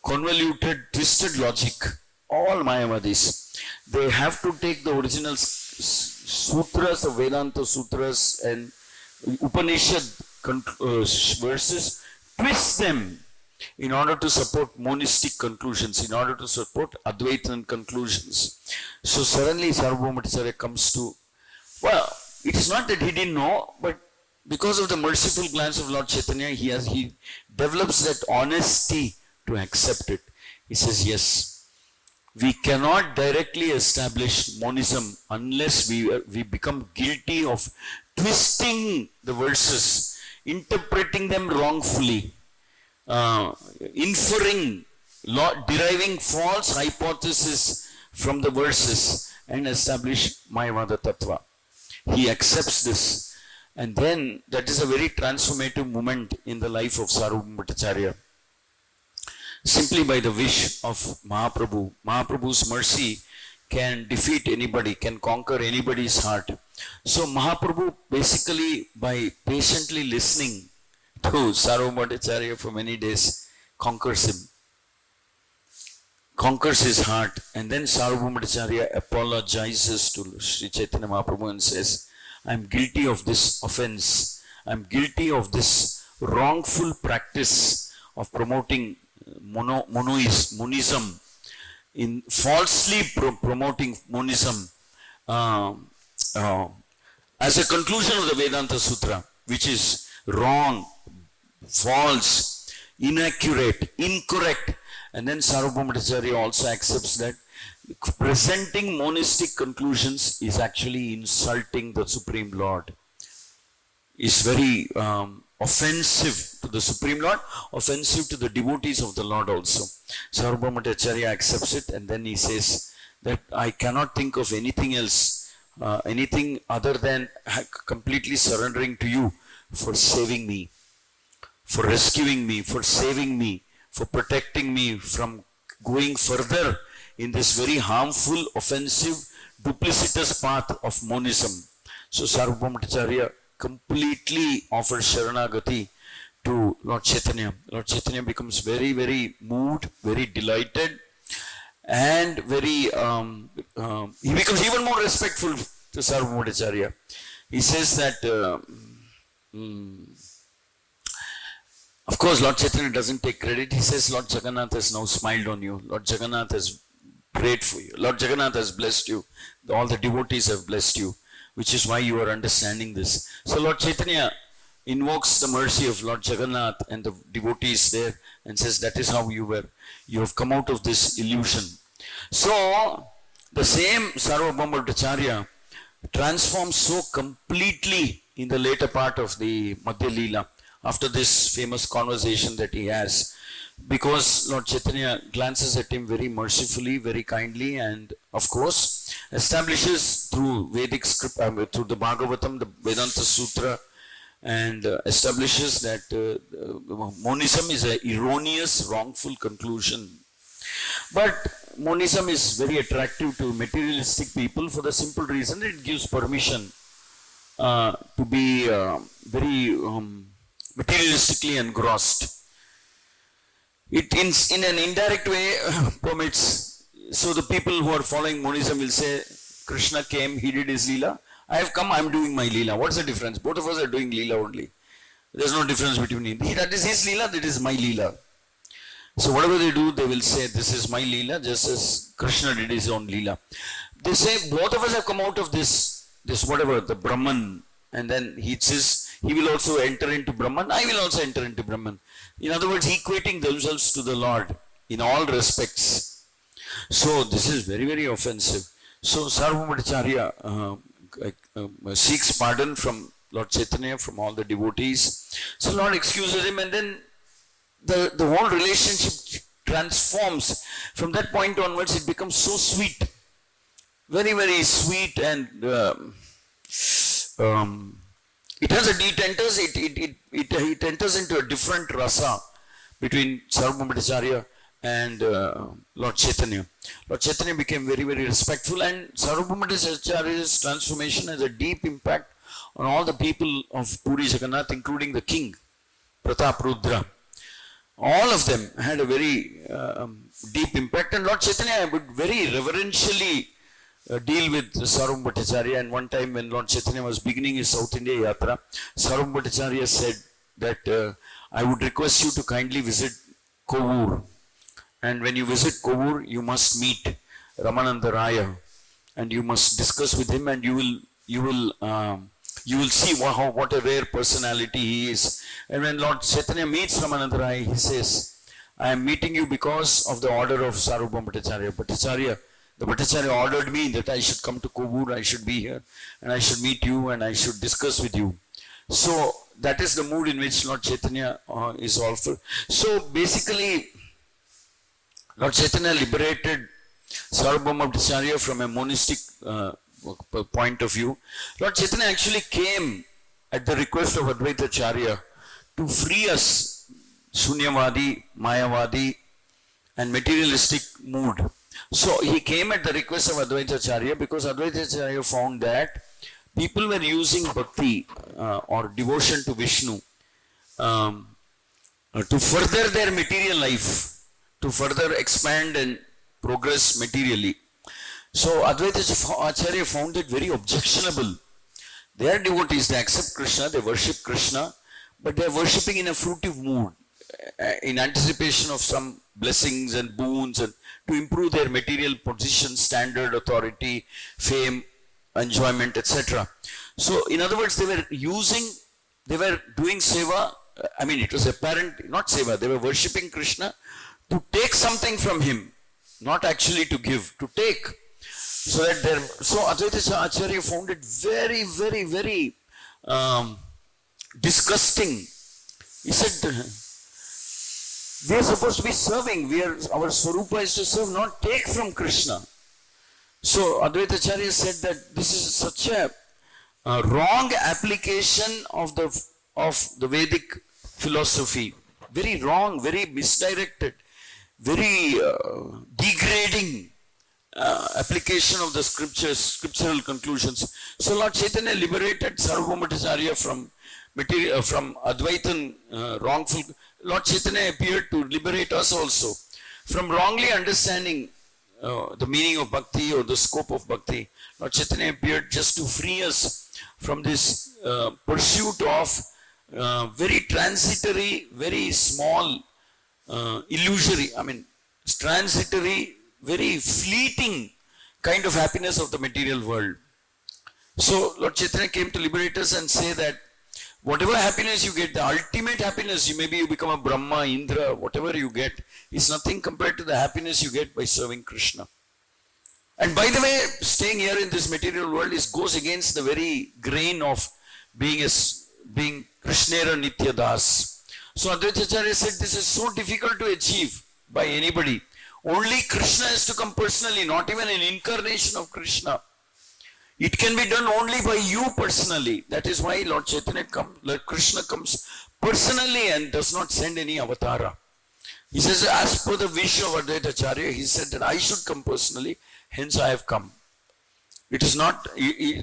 convoluted, twisted logic. All Mayavadis. They have to take the original sutras, the Vedanta Sutras and Upanishad verses, twist them in order to support monistic conclusions, in order to support Advaitan conclusions. So suddenly Sarvabhauma comes to, well, it is not that he didn't know, but because of the merciful glance of Lord Chaitanya, he develops that honesty to accept it. He says, yes, we cannot directly establish monism unless we become guilty of twisting the verses, interpreting them wrongfully, inferring, deriving false hypotheses from the verses and establish Mayavada Tattva. He accepts this, and then that is a very transformative moment in the life of Sarvabhauma. Simply by the wish of Mahaprabhu. Mahaprabhu's mercy can defeat anybody, can conquer anybody's heart. So Mahaprabhu basically, by patiently listening to Sarvabhauma for many days, conquers him, conquers his heart, and then Sarvabhauma apologizes to Sri Chaitanya Mahaprabhu and says, I am guilty of this offense. I am guilty of this wrongful practice of promoting monism, in falsely promoting monism as a conclusion of the Vedanta Sutra, which is wrong, false, inaccurate, incorrect. And then Sarvabhauma also accepts that presenting monistic conclusions is actually insulting the Supreme Lord. is very offensive to the Supreme Lord, offensive to the devotees of the Lord also. Sarvabhauma Acharya accepts it, and then he says that I cannot think of anything else, anything other than completely surrendering to you for saving me, for rescuing me, for saving me, for protecting me from going further in this very harmful, offensive, duplicitous path of monism. So Sarvabhauma Acharya completely offers Sharanagati to Lord Chaitanya. Lord Chaitanya becomes very, very moved, very delighted, and very, he becomes even more respectful to Sarvabhauma Acharya. He says that, of course, Lord Chaitanya doesn't take credit. He says, Lord Jagannath has now smiled on you. Lord Jagannath has prayed for you. Lord Jagannath has blessed you. All the devotees have blessed you, which is why you are understanding this. So Lord Chaitanya invokes the mercy of Lord Jagannath and the devotees there and says, that is how you have come out of this illusion. So the same Sarvabhauma Acharya transforms so completely in the later part of the Madhya Leela, after this famous conversation that he has, because Lord Chaitanya glances at him very mercifully, very kindly, and of course establishes through Vedic script, through the Bhagavatam, the Vedanta Sutra, and establishes that monism is an erroneous, wrongful conclusion. But monism is very attractive to materialistic people for the simple reason that it gives permission to be very materialistically engrossed. It in an indirect way permits. So the people who are following monism will say, Krishna came, he did his Leela. I have come, I am doing my Leela. What's the difference? Both of us are doing Leela only. There's no difference between it. That is his Leela, that is my Leela. So whatever they do, they will say, this is my Leela, just as Krishna did his own Leela. They say, both of us have come out of this whatever, the Brahman. And then he says, he will also enter into Brahman, I will also enter into Brahman. In other words, equating themselves to the Lord in all respects. So this is very, very offensive. So Sarvabhauma Acharya seeks pardon from Lord Chaitanya, from all the devotees. So Lord excuses him, and then the whole relationship transforms. From that point onwards, it becomes so sweet. Very, very sweet, and it enters into a different rasa between Sarvabhauma Acharya and Lord Chaitanya. Lord Chaitanya became very, very respectful, and Sarvabhauma Acharya's transformation has a deep impact on all the people of Puri Jagannath, including the king, Pratap Rudra. All of them had a very deep impact, and Lord Chaitanya would very reverentially deal with Sarvabhauma Acharya. And one time when Lord Chaitanya was beginning his South India Yatra, Sarvabhauma Acharya said that I would request you to kindly visit Kovur. And when you visit Kovur, you must meet Ramananda Raya, and you must discuss with him, and you will see what a rare personality he is. And when Lord Chaitanya meets Ramananda Raya, he says, I am meeting you because of the order of Sarvabhauma Acharya. But the Bhattacharya ordered me that I should come to Kovur, I should be here, and I should meet you, and I should discuss with you. So that is the mood in which Lord Chaitanya is offered. So basically, Lord Chaitanya liberated Sarvabhauma Acharya from a monistic point of view. Lord Chaitanya actually came at the request of Advaita Acharya to free us, Shunyavadi, Mayavadi, and materialistic mood. So he came at the request of Advaita Acharya because Advaita Acharya found that people were using bhakti or devotion to Vishnu to further their material life, to further expand and progress materially. So Advaita Acharya found it very objectionable. They are devotees, they accept Krishna, they worship Krishna, but they are worshipping in a fruitive mood, in anticipation of some blessings and boons, and to improve their material position, standard, authority, fame, enjoyment, etc. So in other words, they were doing seva. I mean, it was apparent, not seva, they were worshipping Krishna to take something from him, not actually to give, to take. So Advaita Acharya found it very, very, very disgusting. He said, we are supposed to be serving. Our Swarupa is to serve, not take from Krishna. So Advaita Acharya said that this is such a wrong application of the Vedic philosophy. Very wrong, very misdirected, very degrading application of the scriptures, scriptural conclusions. So Lord Chaitanya liberated Sarvabhauma Acharya from Advaitan wrongful. Lord Chaitanya appeared to liberate us also from wrongly understanding the meaning of bhakti or the scope of bhakti. Lord Chaitanya appeared just to free us from this pursuit of very transitory, very small, illusory, transitory, very fleeting kind of happiness of the material world. So Lord Chaitanya came to liberate us and say that whatever happiness you get, the ultimate happiness, maybe you become a Brahma, Indra, whatever you get, is nothing compared to the happiness you get by serving Krishna. And by the way, staying here in this material world goes against the very grain of being Krishnera Nitya Das. So Advaita Acharya said this is so difficult to achieve by anybody. Only Krishna has to come personally, not even an incarnation of Krishna. It can be done only by you personally. That is why Lord Chaitanya Lord Krishna comes personally and does not send any avatara. He says, as per the wish of Advaita Acharya, he said that I should come personally, hence I have come. It is not,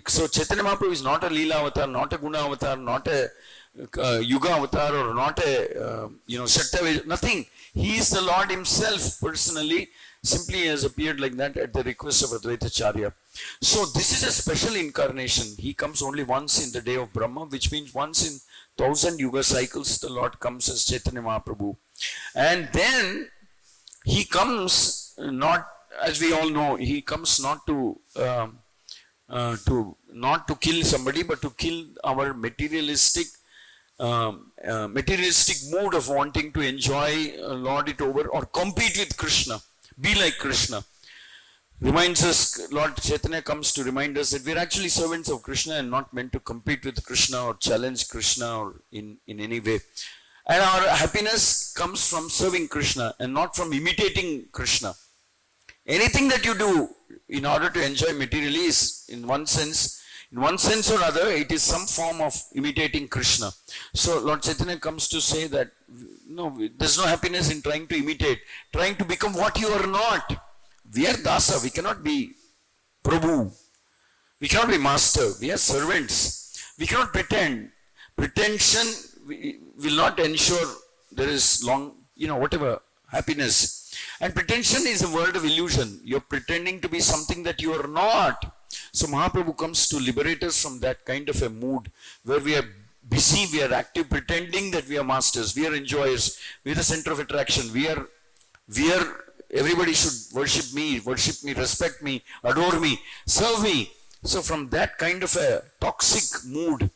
so Chaitanya Mahaprabhu is not a Leela avatar, not a Guna avatar, not a Yuga avatar, or not a, Shatta, nothing. He is the Lord himself personally, simply has appeared like that at the request of Advaita Acharya. So this is a special incarnation. He comes only once in the day of Brahma, which means once in 1000 Yuga cycles the Lord comes as Chaitanya Mahaprabhu. And then he comes not, as we all know, he comes not to kill somebody, but to kill our materialistic mood of wanting to enjoy, lord it over, or compete with Krishna, be like Krishna. Reminds us, Lord Chaitanya comes to remind us that we are actually servants of Krishna and not meant to compete with Krishna or challenge Krishna or in any way. And our happiness comes from serving Krishna and not from imitating Krishna. Anything that you do in order to enjoy materially is, in one sense or other, it is some form of imitating Krishna. So Lord Chaitanya comes to say that no, there's no happiness in trying to imitate, trying to become what you are not. We are Dasa, we cannot be Prabhu, we cannot be master, we are servants. We cannot pretend. Pretension will not ensure there is whatever happiness. And pretension is a world of illusion. You're pretending to be something that you are not. So Mahaprabhu comes to liberate us from that kind of a mood where we are busy, we are active, pretending that we are masters, we are enjoyers, we are the center of attraction, we are everybody should worship me, respect me, adore me, serve me. So from that kind of a toxic mood,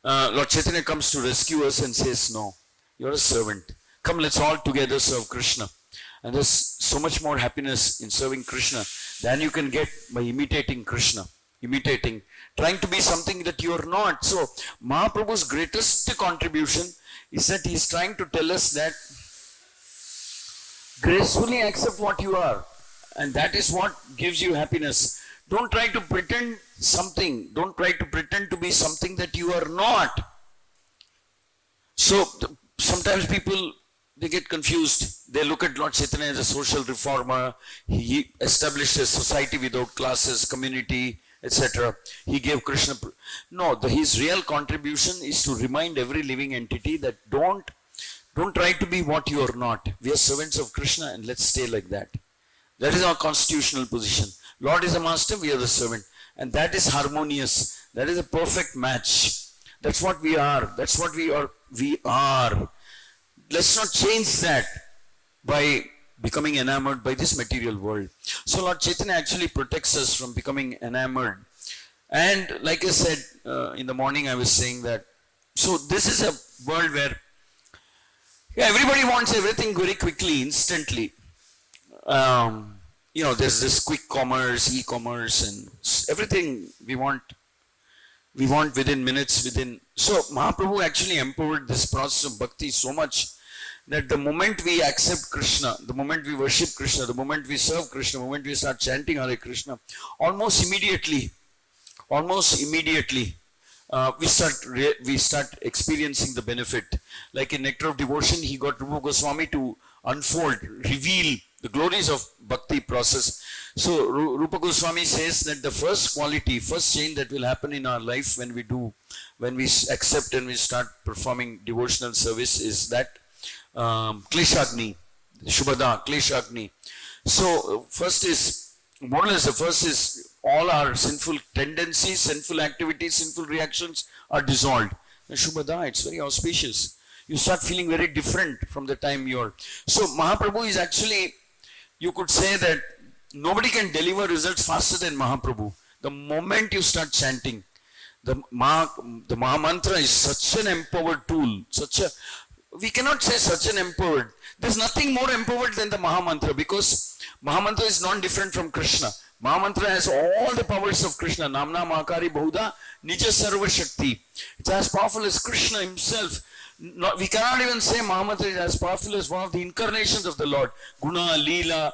Lord Chaitanya comes to rescue us and says, no, you're a servant. Come, let's all together serve Krishna. And there's so much more happiness in serving Krishna than you can get by imitating Krishna. Trying to be something that you are not. So Mahaprabhu's greatest contribution is that he's trying to tell us that gracefully accept what you are, and that is what gives you happiness. Don't try to pretend something. Don't try to pretend to be something that you are not. So sometimes people, they get confused. They look at Lord Chaitanya as a social reformer. He established a society without classes, community, etc. He gave Krishna. No, his real contribution is to remind every living entity that don't try to be what you are not. We are servants of Krishna and let's stay like that. That is our constitutional position. Lord is a master, we are the servant. And that is harmonious. That is a perfect match. That's what we are. That's what we are. We are. Let's not change that by becoming enamored by this material world. So Lord Chaitanya actually protects us from becoming enamored. And like I said in the morning, I was saying that, so this is a world where everybody wants everything very quickly, instantly. There's this quick commerce, e-commerce, and everything we want We want within minutes, within. So Mahaprabhu actually empowered this process of bhakti so much that the moment we accept Krishna, the moment we worship Krishna, the moment we serve Krishna, the moment we start chanting Hare Krishna, almost immediately, we start experiencing the benefit. Like in Nectar of Devotion, he got Rupa Goswami to unfold, reveal the glories of bhakti process. So Rupa Goswami says that the first quality, first change that will happen in our life when we accept and we start performing devotional service is that Kleshagni, Shubhada, Kleshagni. So first is, more or less the first is all our sinful tendencies, sinful activities, sinful reactions are dissolved. And Shubhada, it's very auspicious. You start feeling very different from the time you're. So Mahaprabhu is actually, you could say that nobody can deliver results faster than Mahaprabhu. The moment you start chanting, the Maha Mantra is such an empowered tool, we cannot say such an empowered. There's nothing more empowered than the Maha Mantra, because Maha Mantra is non-different from Krishna. Maha Mantra has all the powers of Krishna. Namna Mahakari Bahuda Nija Sarva Shakti. It's as powerful as Krishna himself. We cannot even say Maha Mantra is as powerful as one of the incarnations of the Lord. Guna, Leela,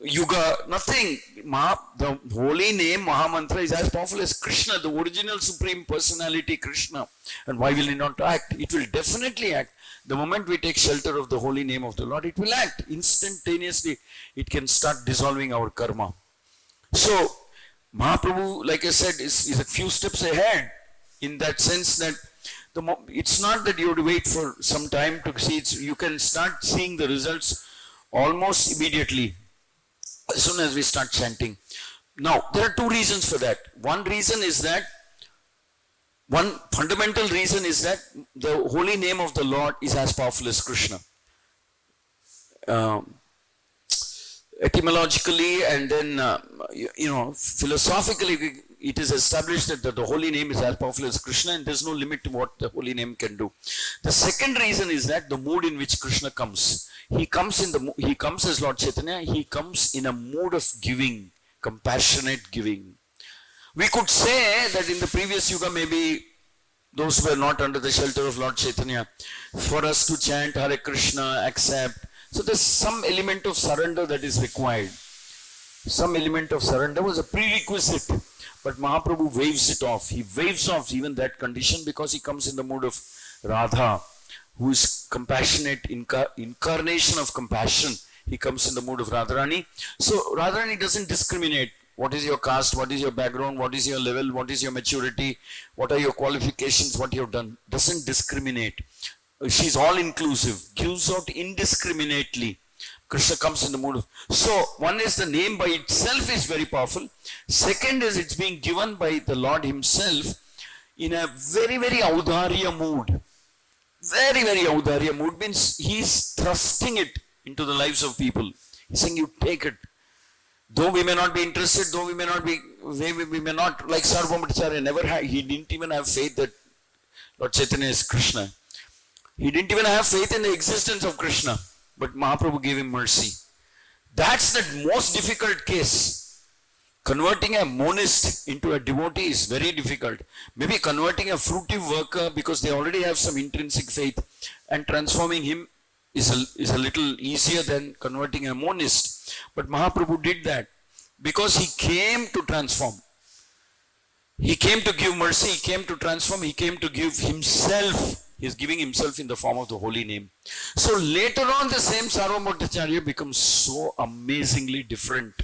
Yuga, nothing. The holy name Maha Mantra is as powerful as Krishna, the original Supreme Personality Krishna. And why will it not act? It will definitely act. The moment we take shelter of the holy name of the Lord, it will act instantaneously. It can start dissolving our karma. So Mahaprabhu, like I said, is a few steps ahead, in that sense that it's not that you have to wait for some time to see it. You can start seeing the results almost immediately as soon as we start chanting. Now, there are two reasons for that. One fundamental reason is that the holy name of the Lord is as powerful as Krishna. Etymologically and then, philosophically, it is established that the holy name is as powerful as Krishna, and there's no limit to what the holy name can do. The second reason is that the mood in which Krishna comes. He comes as Lord Chaitanya. He comes in a mood of giving, compassionate giving. We could say that in the previous yuga, maybe those who were not under the shelter of Lord Chaitanya, for us to chant Hare Krishna, accept. So there's some element of surrender that is required. Some element of surrender was a prerequisite. But Mahaprabhu waves it off. He waves off even that condition because he comes in the mood of Radha, who is compassionate, incarnation of compassion. He comes in the mood of Radharani. So Radharani doesn't discriminate. What is your caste? What is your background? What is your level? What is your maturity? What are your qualifications? What you have done? Doesn't discriminate. She's all inclusive. Gives out indiscriminately. Krishna comes in the mood of. So one is the name by itself is very powerful. Second is it's being given by the Lord himself in a very, very Audharya mood. Very, very Audharya mood means he's thrusting it into the lives of people. He's saying, you take it. Though we may not be interested, though we may not, like Sarvabhauma, he didn't even have faith that Lord Chaitanya is Krishna. He didn't even have faith in the existence of Krishna. But Mahaprabhu gave him mercy. That's the most difficult case. Converting a monist into a devotee is very difficult. Maybe converting a fruitive worker because they already have some intrinsic faith and transforming him is a little easier than converting a monist. But Mahaprabhu did that because he came to transform. He came to give mercy, he came to transform, he came to give himself. He is giving himself in the form of the holy name. So later on, the same Sarvabhauma becomes so amazingly different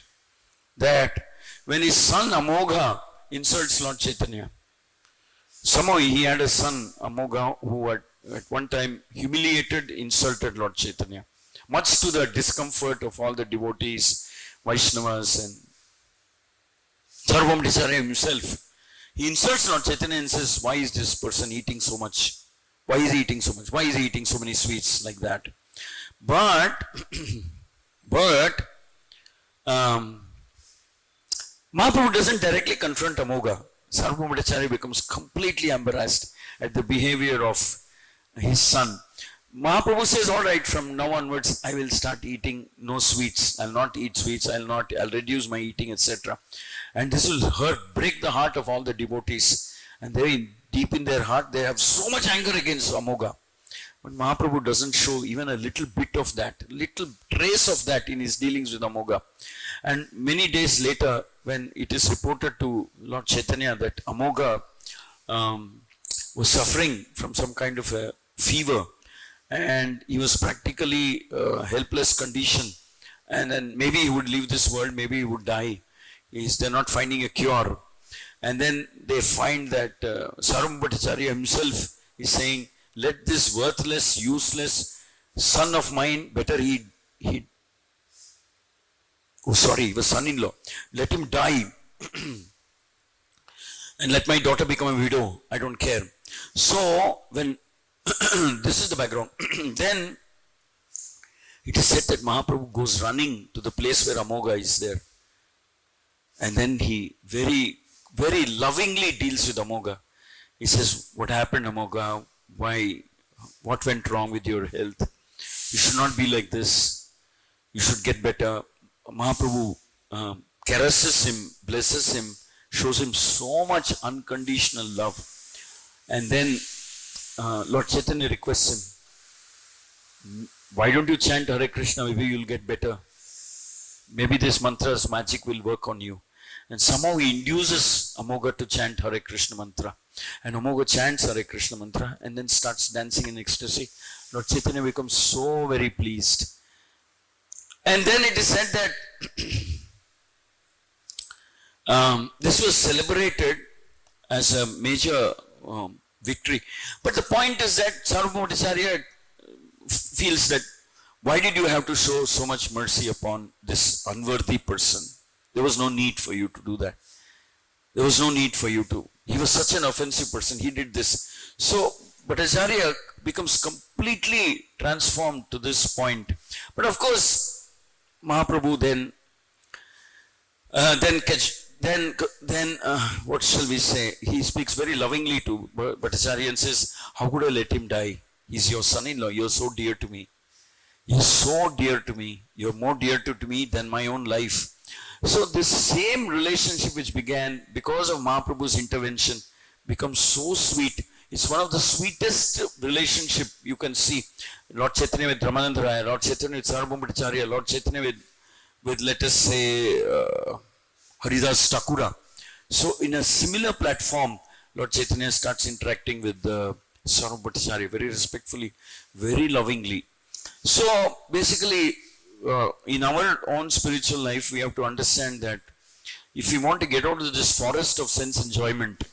that when his son Amogha insults Lord Chaitanya, somehow he had a son Amogha who had at one time humiliated, insulted Lord Chaitanya, much to the discomfort of all the devotees, Vaishnavas and Sarvabhauma himself. He insults Lord Chaitanya and says, why is this person eating so much? Why is he eating so much? Why is he eating so many sweets like that? But Mahaprabhu doesn't directly confront Amogha. Sarvabhauma becomes completely embarrassed at the behavior of his son. Mahaprabhu says, all right, from now onwards, I will start eating no sweets. I'll not eat sweets. I'll reduce my eating, etc. And this will break the heart of all the devotees. And very deep in their heart, they have so much anger against Amoga. But Mahaprabhu doesn't show even a little bit of that, little trace of that in his dealings with Amoga. And many days later, when it is reported to Lord Chaitanya that Amoga was suffering from some kind of a fever, and he was practically helpless condition, and then maybe he would leave this world, maybe he would die. They're not finding a cure. And then they find that Sarvabhauma Bhattacharya himself is saying, let this worthless, useless son of mine, better he he was son-in-law, let him die and let my daughter become a widow. I don't care. So when this is the background. Then it is said that Mahaprabhu goes running to the place where Amoga is there. And then he very, very lovingly deals with Amoga. He says, what happened, Amoga? Why? What went wrong with your health? You should not be like this. You should get better. Mahaprabhu caresses him, blesses him, shows him so much unconditional love. And then Lord Chaitanya requests him, why don't you chant Hare Krishna, maybe you'll get better. Maybe this mantra's magic will work on you. And somehow he induces Amoga to chant Hare Krishna mantra. And Amoga chants Hare Krishna mantra and then starts dancing in ecstasy. Lord Chaitanya becomes so very pleased. And then it is said that this was celebrated as a major victory. But the point is that Sarvabhauma Bhattacharya feels that why did you have to show so much mercy upon this unworthy person? There was no need for you to do that. There was no need for you to. He was such an offensive person. He did this. So Bhattacharya becomes completely transformed to this point. But of course, Mahaprabhu then what shall we say? He speaks very lovingly to Bhattacharya and says, how could I let him die? He's your son-in-law. You're so dear to me. You're so dear to me. You're more dear to me than my own life. So this same relationship which began because of Mahaprabhu's intervention becomes so sweet. It's one of the sweetest relationship you can see. Lord Chaitanya with Ramananda Raya, Lord Chaitanya with Sarvabhauma Bhattacharya, Lord Chaitanya with let us say Haridas Thakura. So in a similar platform, Lord Chaitanya starts interacting with Sarvabhauma Bhattacharya very respectfully, very lovingly. So basically, in our own spiritual life, we have to understand that if we want to get out of this forest of sense enjoyment,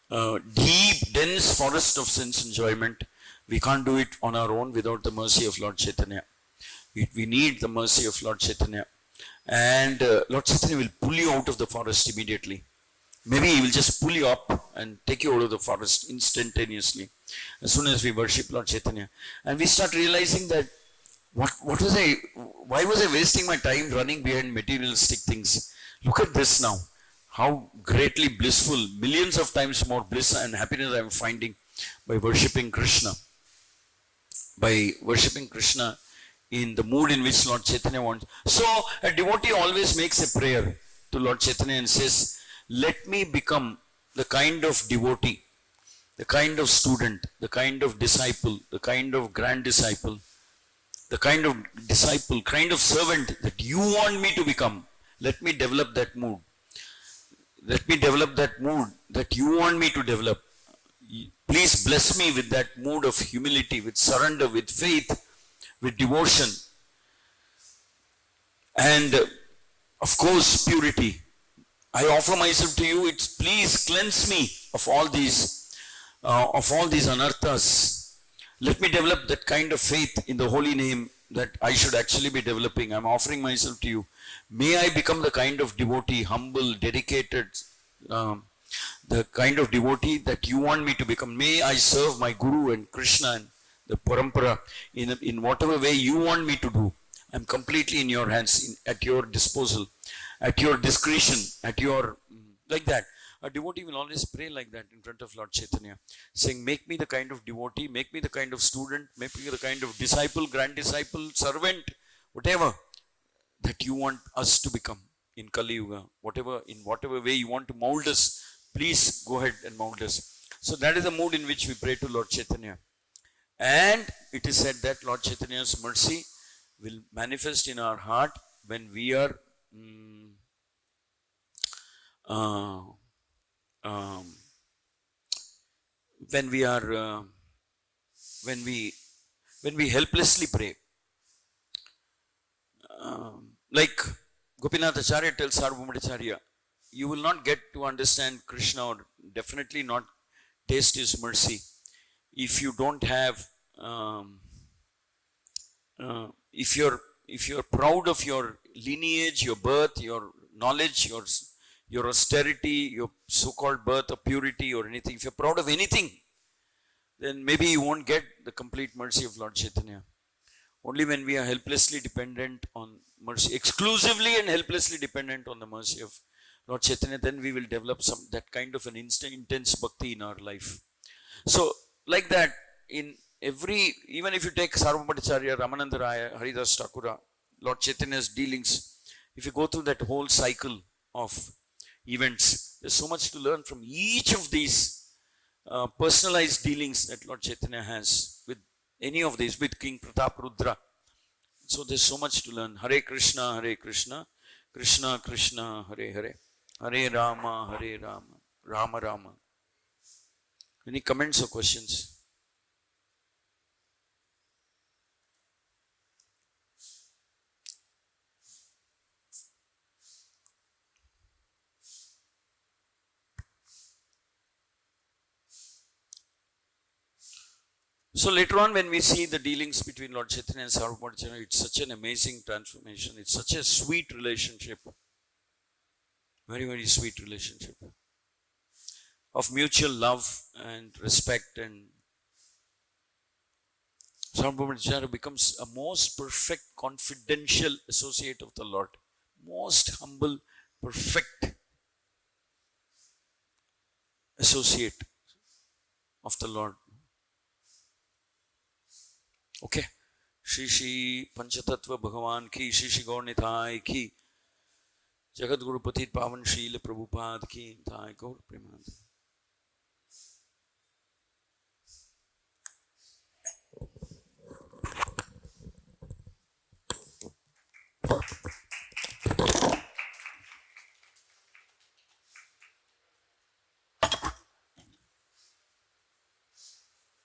deep, dense forest of sense enjoyment, we can't do it on our own without the mercy of Lord Chaitanya. We need the mercy of Lord Chaitanya. And Lord Chaitanya will pull you out of the forest immediately. Maybe he will just pull you up and take you out of the forest instantaneously as soon as we worship Lord Chaitanya. And we start realizing that why was I wasting my time running behind materialistic things? Look at this now. How greatly blissful, millions of times more bliss and happiness I am finding by worshipping Krishna. By worshipping Krishna in the mood in which Lord Chaitanya wants. So a devotee always makes a prayer to Lord Chaitanya and says, let me become the kind of devotee, the kind of student, the kind of disciple, the kind of grand disciple, the kind of disciple, kind of servant that you want me to become. Let me develop that mood. Let me develop that mood that you want me to develop. Please bless me with that mood of humility, with surrender, with faith, with devotion. And of course, purity. I offer myself to you. Please cleanse me of all these anarthas. Let me develop that kind of faith in the holy name that I should actually be developing. I'm offering myself to you. May I become the kind of devotee, humble, dedicated, the kind of devotee that you want me to become. May I serve my Guru and Krishna and the Parampara in whatever way you want me to do. I'm completely in your hands, at your disposal, at your discretion, like that. A devotee will always pray like that in front of Lord Chaitanya, saying, make me the kind of devotee, make me the kind of student, make me the kind of disciple, grand disciple, servant, whatever that you want us to become in Kali Yuga, in whatever way you want to mold us, please go ahead and mold us. So that is the mood in which we pray to Lord Chaitanya. And it is said that Lord Chaitanya's mercy will manifest in our heart when we are when we helplessly pray. Like Gopinath Acharya tells Sarvabhauma Acharya, you will not get to understand Krishna or definitely not taste his mercy if you don't have if you're proud of your lineage, your birth, your knowledge, your austerity, your so-called birth of purity or anything, if you're proud of anything, then maybe you won't get the complete mercy of Lord Chaitanya. Only when we are helplessly dependent on mercy, exclusively and helplessly dependent on the mercy of Lord Chaitanya, then we will develop that kind of an intense bhakti in our life. So, like that, in every, even if you take Sarvabhauma Acharya, Ramananda Raya, Haridas Thakura, Lord Chaitanya's dealings, if you go through that whole cycle of events, there's so much to learn from each of these personalized dealings that Lord Chaitanya has with any of these, with King Pratap Rudra. So there's so much to learn. Hare Krishna, Krishna Krishna, Hare Hare, Hare Rama, Rama Rama. Any comments or questions? So later on, when we see the dealings between Lord Chaitanya and Sarvabhauma Acharya, it's such an amazing transformation. It's such a sweet relationship. Very, very sweet relationship of mutual love and respect. And Sarvabhauma Acharya becomes a most perfect, confidential associate of the Lord. Most humble, perfect associate of the Lord. Okay. Shri Shri Panchatattva Bhagavan ki, Shri Shri Gaur Nithai ki, Jagat Guru Patit Pavan Srila Prabhupada ki, Thai Gaur Premanand.